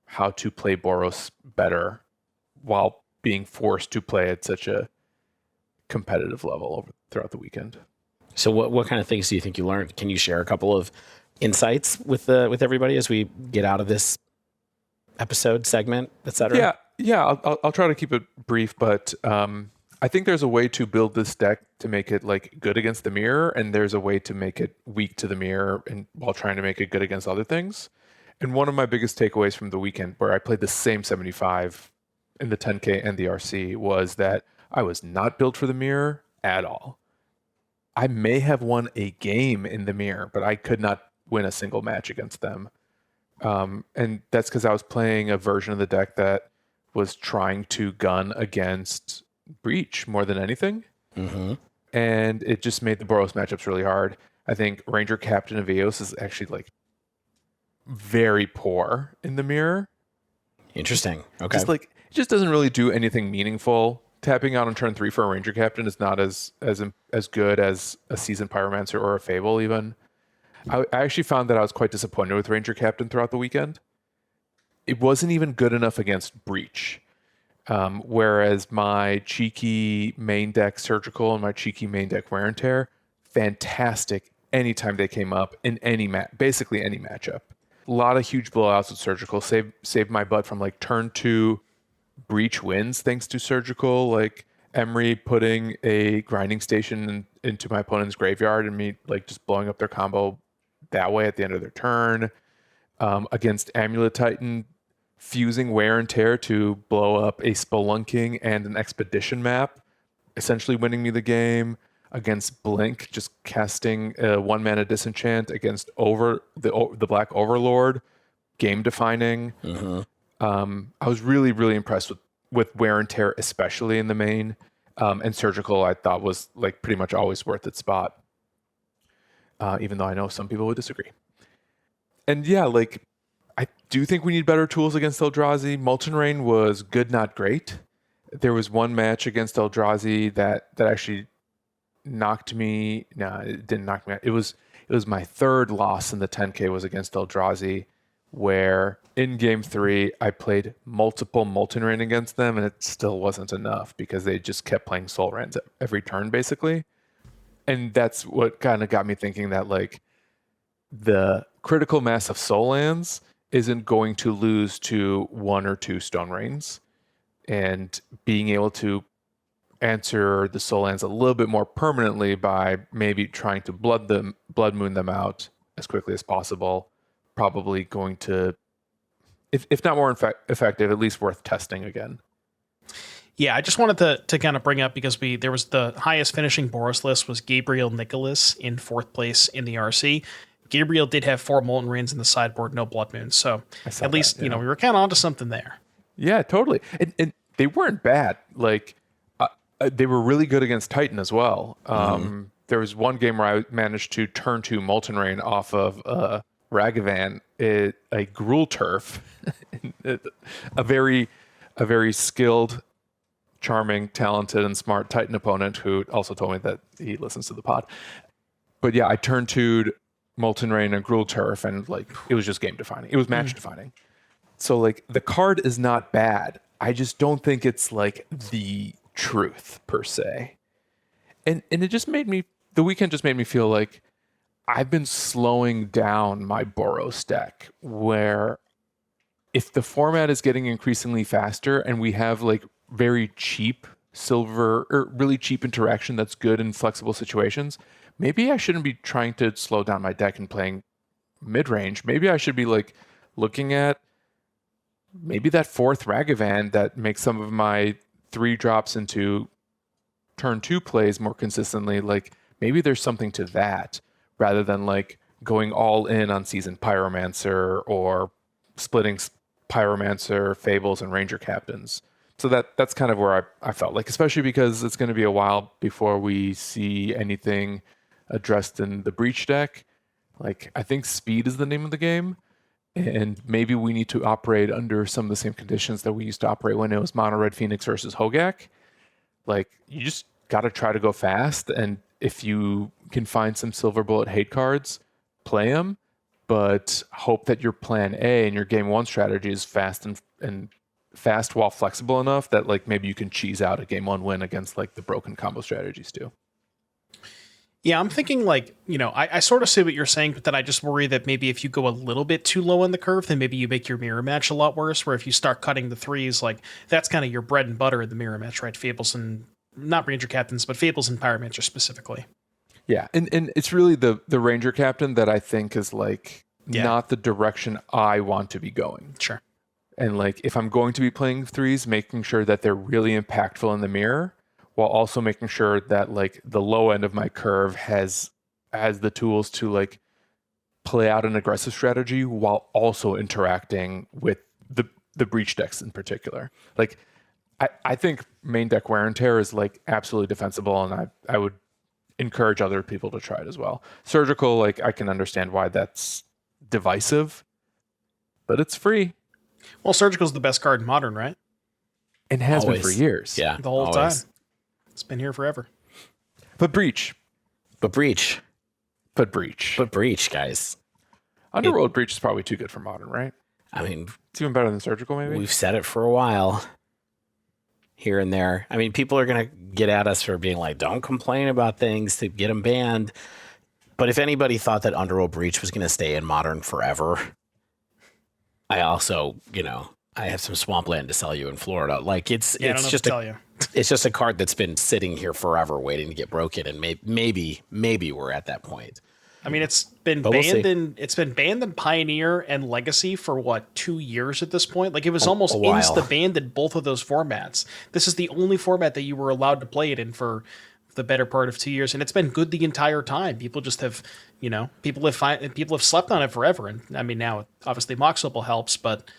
how to play Boros better while being forced to play at such a competitive level throughout the weekend. So what kind of things do you think you learned? Can you share a couple of insights with everybody as we get out of this episode segment, etc.? Yeah, I'll try to keep it brief, but I think there's a way to build this deck to make it like good against the mirror, and there's a way to make it weak to the mirror, and while trying to make it good against other things. And one of my biggest takeaways from the weekend, where I played the same 75 in the 10K and the RC, was that I was not built for the mirror at all. I may have won a game in the mirror, but I could not win a single match against them. And that's because I was playing a version of the deck that was trying to gun against Breach more than anything. Mm-hmm. And it just made the Boros matchups really hard. I think Ranger Captain of Eos is actually like very poor in the mirror. Interesting. Okay. Just like it just doesn't really do anything meaningful. Tapping out on turn 3 for a Ranger Captain is not as good as a Seasoned Pyromancer or a Fable even. I actually found that I was quite disappointed with Ranger Captain throughout the weekend. It wasn't even good enough against Breach. Whereas my cheeky main deck Surgical and my cheeky main deck Wear and Tear, fantastic anytime they came up in basically any matchup. A lot of huge blowouts with Surgical. Saved my butt from like turn 2 Breach wins thanks to Surgical, like Emery putting a grinding station into my opponent's graveyard and me like just blowing up their combo that way at the end of their turn. Against Amulet Titan, fusing Wear and Tear to blow up a Spelunking and an Expedition map, essentially winning me the game. Against Blink, just casting a 1-mana Disenchant against the Black Overlord, game defining. I was really, really impressed with Wear and Tear, especially in the main. And Surgical, I thought was like pretty much always worth its spot. Even though I know some people would disagree. And yeah, like I do think we need better tools against Eldrazi. Molten Rain was good, not great. There was one match against Eldrazi that actually knocked me. No, it didn't knock me out. It was my third loss in the 10K was against Eldrazi, where in game 3 I played multiple Molten Rain against them, and it still wasn't enough because they just kept playing Soul Rans every turn, basically. And that's what kind of got me thinking that like the critical mass of Soul Lands isn't going to lose to 1 or 2 Stone Rains, and being able to answer the Soul Lands a little bit more permanently by maybe trying to blood moon them out as quickly as possible, probably going to, if not more effective, at least worth testing again. Yeah, I just wanted to kind of bring up because there was the highest finishing Boros list was Gabriel Nicholas in 4th place in the RC. Gabriel did have 4 Molten Rains in the sideboard, no Blood Moons. So at least, we were kind of onto something there. Yeah, totally. And they weren't bad. Like, they were really good against Titan as well. There was one game where I managed to turn 2 Molten Rain off of Ragavan, a Gruul Turf, a very skilled, charming, talented, and smart Titan opponent who also told me that he listens to the pod. But yeah, I turned 2'd Molten Rain and Gruul Turf, and like it was just game defining. It was match defining. So like the card is not bad. I just don't think it's like the truth per se. And it just the weekend just made me feel like I've been slowing down my Boros deck, where if the format is getting increasingly faster and we have like very cheap silver or really cheap interaction that's good in flexible situations, maybe I shouldn't be trying to slow down my deck and playing mid-range. Maybe I should be like looking at maybe that 4th Ragavan that makes some of my 3 drops into turn 2 plays more consistently. Like maybe there's something to that rather than like going all in on Seasoned Pyromancer or splitting Pyromancer, Fables, and Ranger Captains. So that's kind of where I felt like, especially because it's going to be a while before we see anything addressed in the Breach deck. Like, I think speed is the name of the game, and maybe we need to operate under some of the same conditions that we used to operate when it was Mono Red Phoenix versus Hogak. Like, you just got to try to go fast, and if you can find some Silver Bullet hate cards, play them, but hope that your plan A and your game 1 strategy is fast and fast while flexible enough that like maybe you can cheese out a game 1 win against like the broken combo strategies too. Yeah, I'm thinking like, I sort of see what you're saying, but then I just worry that maybe if you go a little bit too low on the curve, then maybe you make your mirror match a lot worse, where if you start cutting the 3s, like that's kind of your bread and butter in the mirror match, right? Fables and not Ranger Captains, but Fables and Pyromancer specifically. Yeah. And it's really the Ranger Captain that I think is like not the direction I want to be going. Sure. And like, if I'm going to be playing 3s, making sure that they're really impactful in the mirror, while also making sure that like the low end of my curve has the tools to like play out an aggressive strategy while also interacting with the Breach decks in particular. Like, I think main deck Wear and Tear is like absolutely defensible, and I would encourage other people to try it as well. Surgical, like I can understand why that's divisive, but it's free Well, Surgical's the best card in Modern, right? and has been Always. for years. Yeah. The whole always. time. It's been here forever. But Breach. But Breach. But Breach. But Breach, guys. Underworld Breach is probably too good for Modern, right? I mean, It's even better than Surgical, maybe? we've said it for a while. Here and there. I mean, people are going to get at us for being like, don't complain about things to get them banned. But if anybody thought that Underworld Breach was going to stay in Modern forever, I also, I have some swampland to sell you in Florida. Like it's Yeah, I don't know just what to tell you. it's just a card that's been sitting here forever waiting to get broken, and maybe we're at that point. I mean, it's been But we'll banned see. it's been banned in Pioneer and Legacy for what, 2 years at this point? Like it was almost a while. insta banned in both of those formats. This is the only format that you were allowed to play it in for the better part of 2 years, and it's been good the entire time. People just have, people have slept on it forever. And I mean, now obviously Mox Opal helps, but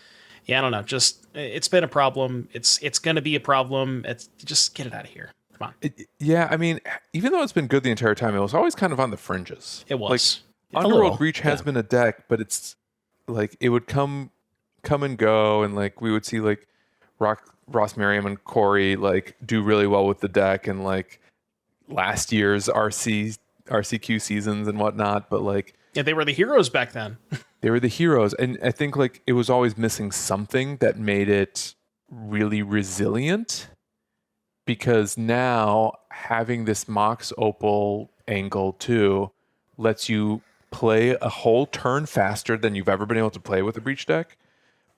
yeah, I don't know. Just it's been a problem. It's going to be a problem. It's just get it out of here. Come on. Yeah, I mean, even though it's been good the entire time, it was always kind of on the fringes. It was. Like, A Underworld little, Breach has yeah. been a deck, but it's like it would come and go, and like we would see like Ross Merriam and Corey like do really well with the deck, and like last year's RCQ seasons and whatnot. But like Yeah, they were the heroes back then. they were the heroes, and I think like it was always missing something that made it really resilient. Because now having this Mox Opal angle too lets you play a whole turn faster than you've ever been able to play with a Breach deck,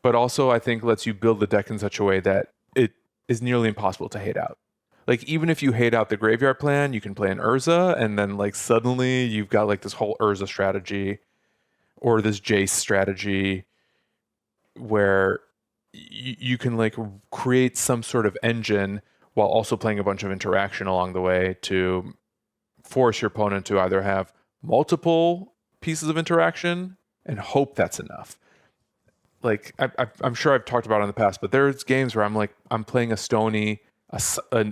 but also I think lets you build the deck in such a way that it is nearly impossible to hate out. Like even if you hate out the graveyard plan, you can play an Urza, and then like suddenly you've got like this whole Urza strategy or this Jace strategy where you can like create some sort of engine while also playing a bunch of interaction along the way to force your opponent to either have multiple pieces of interaction and hope that's enough. Like I'm sure I've talked about it in the past, but there's games where I'm playing a Stony, a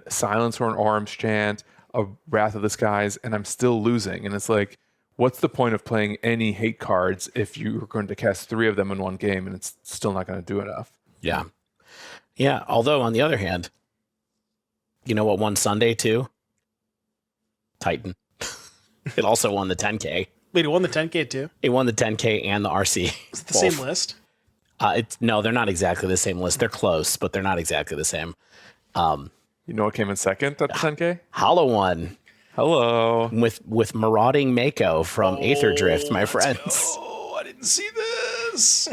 Silence or an Orm's Chant, a Wrath of the Skies, and I'm still losing. And it's like, what's the point of playing any hate cards if you're going to cast 3 of them in one game and it's still not going to do enough? Yeah. Yeah. Although on the other hand, you know what won Sunday too? Titan. It also won the 10K. Wait, it won the 10K too? It won the 10K and the RC. Is it the same list? No, they're not exactly the same list. They're close, but they're not exactly the same. You know what came in second at the 10K? Hollow one Hello. with marauding Mako from Aetherdrift, my friends. Oh, I didn't see this.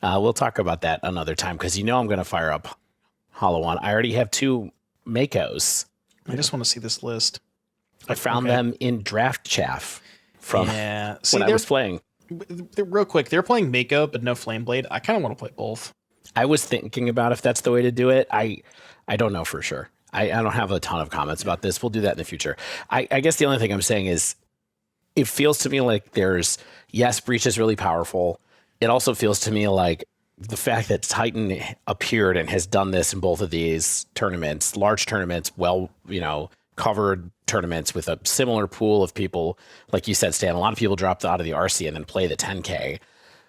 We'll talk about that another time because I'm going to fire up Hollow one. I already have 2 Makos. I just want to see this list. I found them in Draft Chaff from Yeah. See, when I was playing. they're real quick. They're playing Mako, but no Flameblade. I kind of want to play both. I was thinking about if that's the way to do it. I don't know for sure. I don't have a ton of comments about this. We'll do that in the future. I guess the only thing I'm saying is it feels to me like yes, Breach is really powerful. It also feels to me like the fact that Titan appeared and has done this in both of these tournaments, large tournaments, covered tournaments with a similar pool of people, like you said, Stan, a lot of people dropped out of the RC and then play the 10K.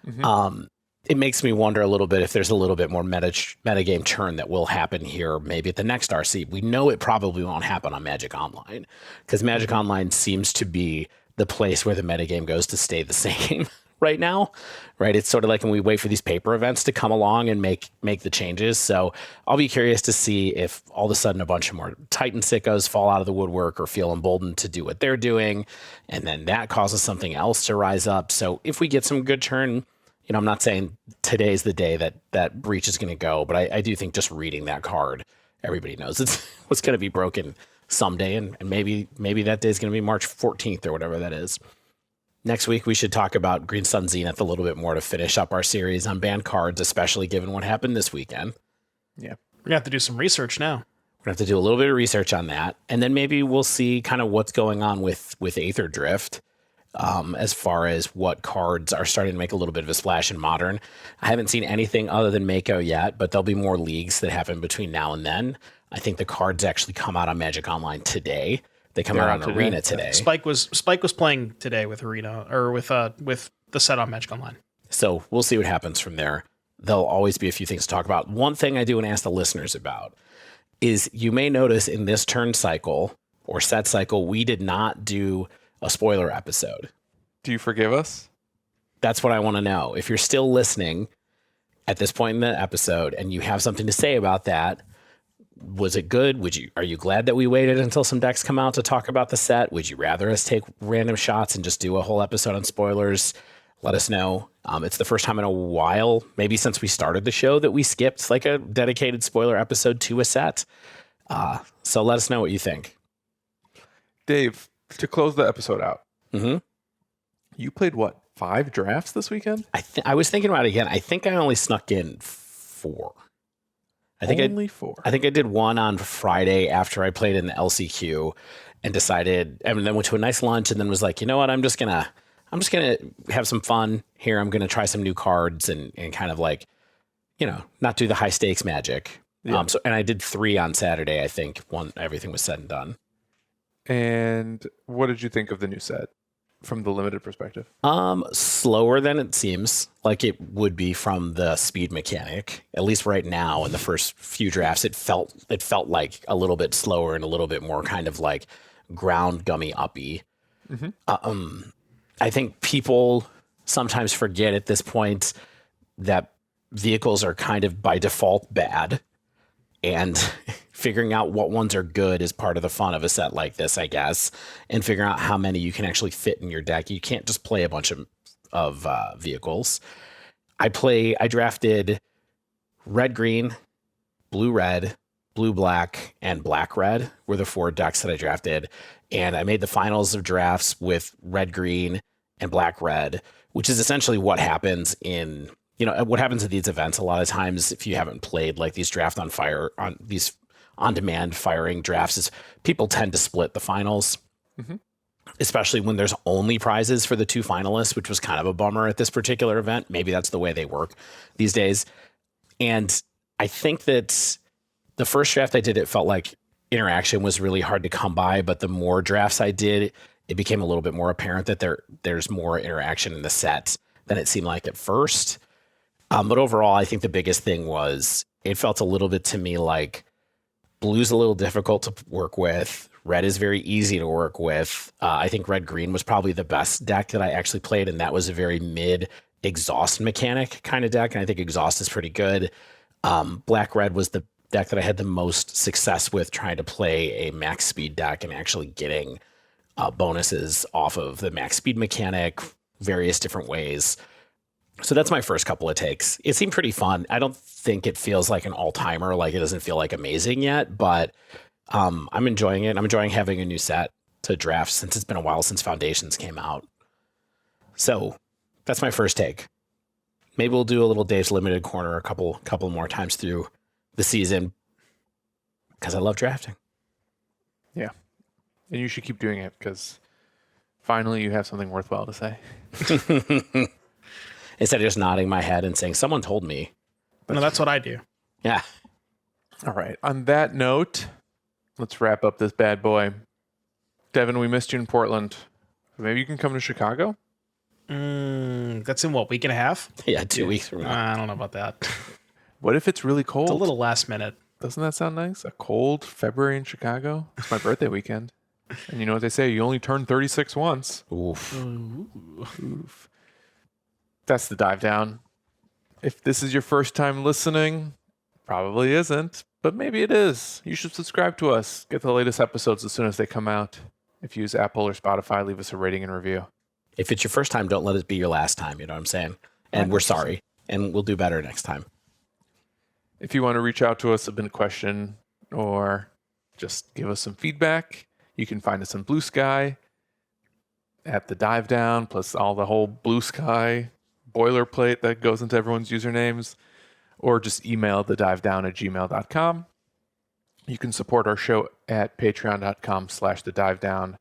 Mm-hmm. It makes me wonder a little bit if there's a little bit more metagame churn that will happen here, maybe at the next RC. We know it probably won't happen on Magic Online because Magic Online seems to be the place where the metagame goes to stay the same right now, right? It's sort of like when we wait for these paper events to come along and make the changes. So I'll be curious to see if all of a sudden a bunch of more Titan sickos fall out of the woodwork or feel emboldened to do what they're doing. And then that causes something else to rise up. So if we get some good churn, I'm not saying today's the day that Breach is going to go, but I do think just reading that card, everybody knows it's what's going to be broken someday. And maybe that day is going to be March 14th or whatever that is. Next week, we should talk about Green Sun Zenith a little bit more to finish up our series on banned cards, especially given what happened this weekend. Yeah. We're going to have to do some research now. We're going to have to do a little bit of research on that. And then maybe we'll see kind of what's going on with Aetherdrift as far as what cards are starting to make a little bit of a splash in Modern. I haven't seen anything other than Mako yet, but there'll be more leagues that happen between now and then. I think the cards actually come out on Magic Online today. They come out on Arena today. Spike was playing today with Arena or with the set on Magic Online. So we'll see what happens from there. There'll always be a few things to talk about. One thing I do want to ask the listeners about is you may notice in this turn cycle or set cycle, we did not do a spoiler episode. Do you forgive us? That's what I want to know. If you're still listening at this point in the episode and you have something to say about that, was it good? Are you glad that we waited until some decks come out to talk about the set? Would you rather us take random shots and just do a whole episode on spoilers? Let us know. It's the first time in a while, maybe since we started the show, that we skipped like a dedicated spoiler episode to a set. So let us know what you think. Dave, to close the episode out, Mm-hmm. you played what, 5 drafts this weekend? I was thinking about it again. I think I only snuck in 4. Only 4. I think I did one on Friday after I played in the LCQ and decided, and then went to a nice lunch and then was like, you know what, I'm just gonna have some fun here. I'm gonna try some new cards and kind of like, not do the high stakes magic. Yeah. And I did 3 on Saturday, I think, everything was said and done. And what did you think of the new set from the limited perspective? Slower than it seems like it would be from the speed mechanic. At least right now, in the first few drafts, it felt like a little bit slower and a little bit more kind of like ground gummy uppy. Mm-hmm. I think people sometimes forget at this point that vehicles are kind of by default bad, and figuring out what ones are good is part of the fun of a set like this, I guess, and figuring out how many you can actually fit in your deck. You can't just play a bunch of vehicles. I drafted red, green, blue, red, blue, black, and black, red were the 4 decks that I drafted. And I made the finals of drafts with red, green, and black, red, which is essentially what happens in, what happens at these events. A lot of times, if you haven't played like these these on-demand firing drafts, is people tend to split the finals, Mm-hmm. especially when there's only prizes for the 2 finalists, which was kind of a bummer at this particular event. Maybe that's the way they work these days. And I think that the first draft I did, it felt like interaction was really hard to come by, but the more drafts I did, it became a little bit more apparent that there's more interaction in the set than it seemed like at first. But overall, I think the biggest thing was it felt a little bit to me like blue's a little difficult to work with. Red is very easy to work with. I think red-green was probably the best deck that I actually played, and that was a very mid-exhaust mechanic kind of deck, and I think exhaust is pretty good. Black-red was the deck that I had the most success with trying to play a max speed deck and actually getting bonuses off of the max speed mechanic, various different ways. So that's my first couple of takes. It seemed pretty fun. I don't think it feels like an all-timer, like it doesn't feel like amazing yet, but I'm enjoying it. I'm enjoying having a new set to draft since it's been a while since Foundations came out. So that's my first take. Maybe we'll do a little Dave's Limited Corner a couple more times through the season because I love drafting. Yeah. And you should keep doing it because finally you have something worthwhile to say. Instead of just nodding my head and saying, someone told me. No, that's what I do. Yeah. All right. On that note, let's wrap up this bad boy. Devin, we missed you in Portland. Maybe you can come to Chicago? That's in what, week and a half? Yeah, 2 weeks from now. I don't know about that. What if it's really cold? It's a little last minute. Doesn't that sound nice? A cold February in Chicago? It's my birthday weekend. And you know what they say? You only turn 36 once. Oof. Oof. That's the dive down. If this is your first time listening, probably isn't, but maybe it is. You should subscribe to us. Get the latest episodes as soon as they come out. If you use Apple or Spotify, leave us a rating and review. If it's your first time, don't let it be your last time. You know what I'm saying? And we're sorry. And we'll do better next time. If you want to reach out to us with a question or just give us some feedback, you can find us on Blue Sky at the dive down, plus all the whole Blue Sky boilerplate that goes into everyone's usernames, or just email thedivedown@gmail.com. You can support our show at patreon.com/thedivedown.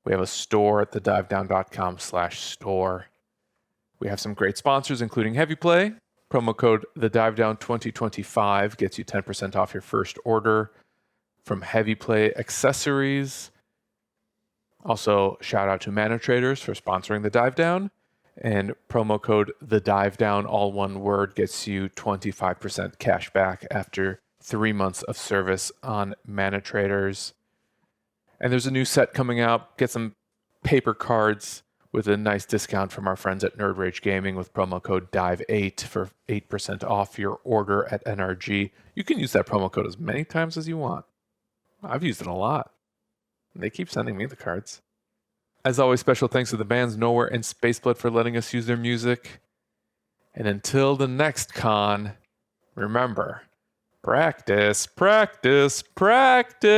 We have a store at thedivedown.com/store. We have some great sponsors, including Heavy Play. Promo code TheDiveDown2025 gets you 10% off your first order from Heavy Play Accessories. Also, shout out to Mana Traders for sponsoring the Dive Down. And promo code the dive down, all one word, gets you 25% cash back after 3 months of service on Mana Traders. And there's a new set coming out. Get some paper cards with a nice discount from our friends at Nerd Rage Gaming with promo code DIVE8 for 8% off your order at NRG. You can use that promo code as many times as you want. I've used it a lot. They keep sending me the cards. As always, special thanks to the bands Nowhere and Spaceblood for letting us use their music. And until the next con, remember, practice, practice, practice.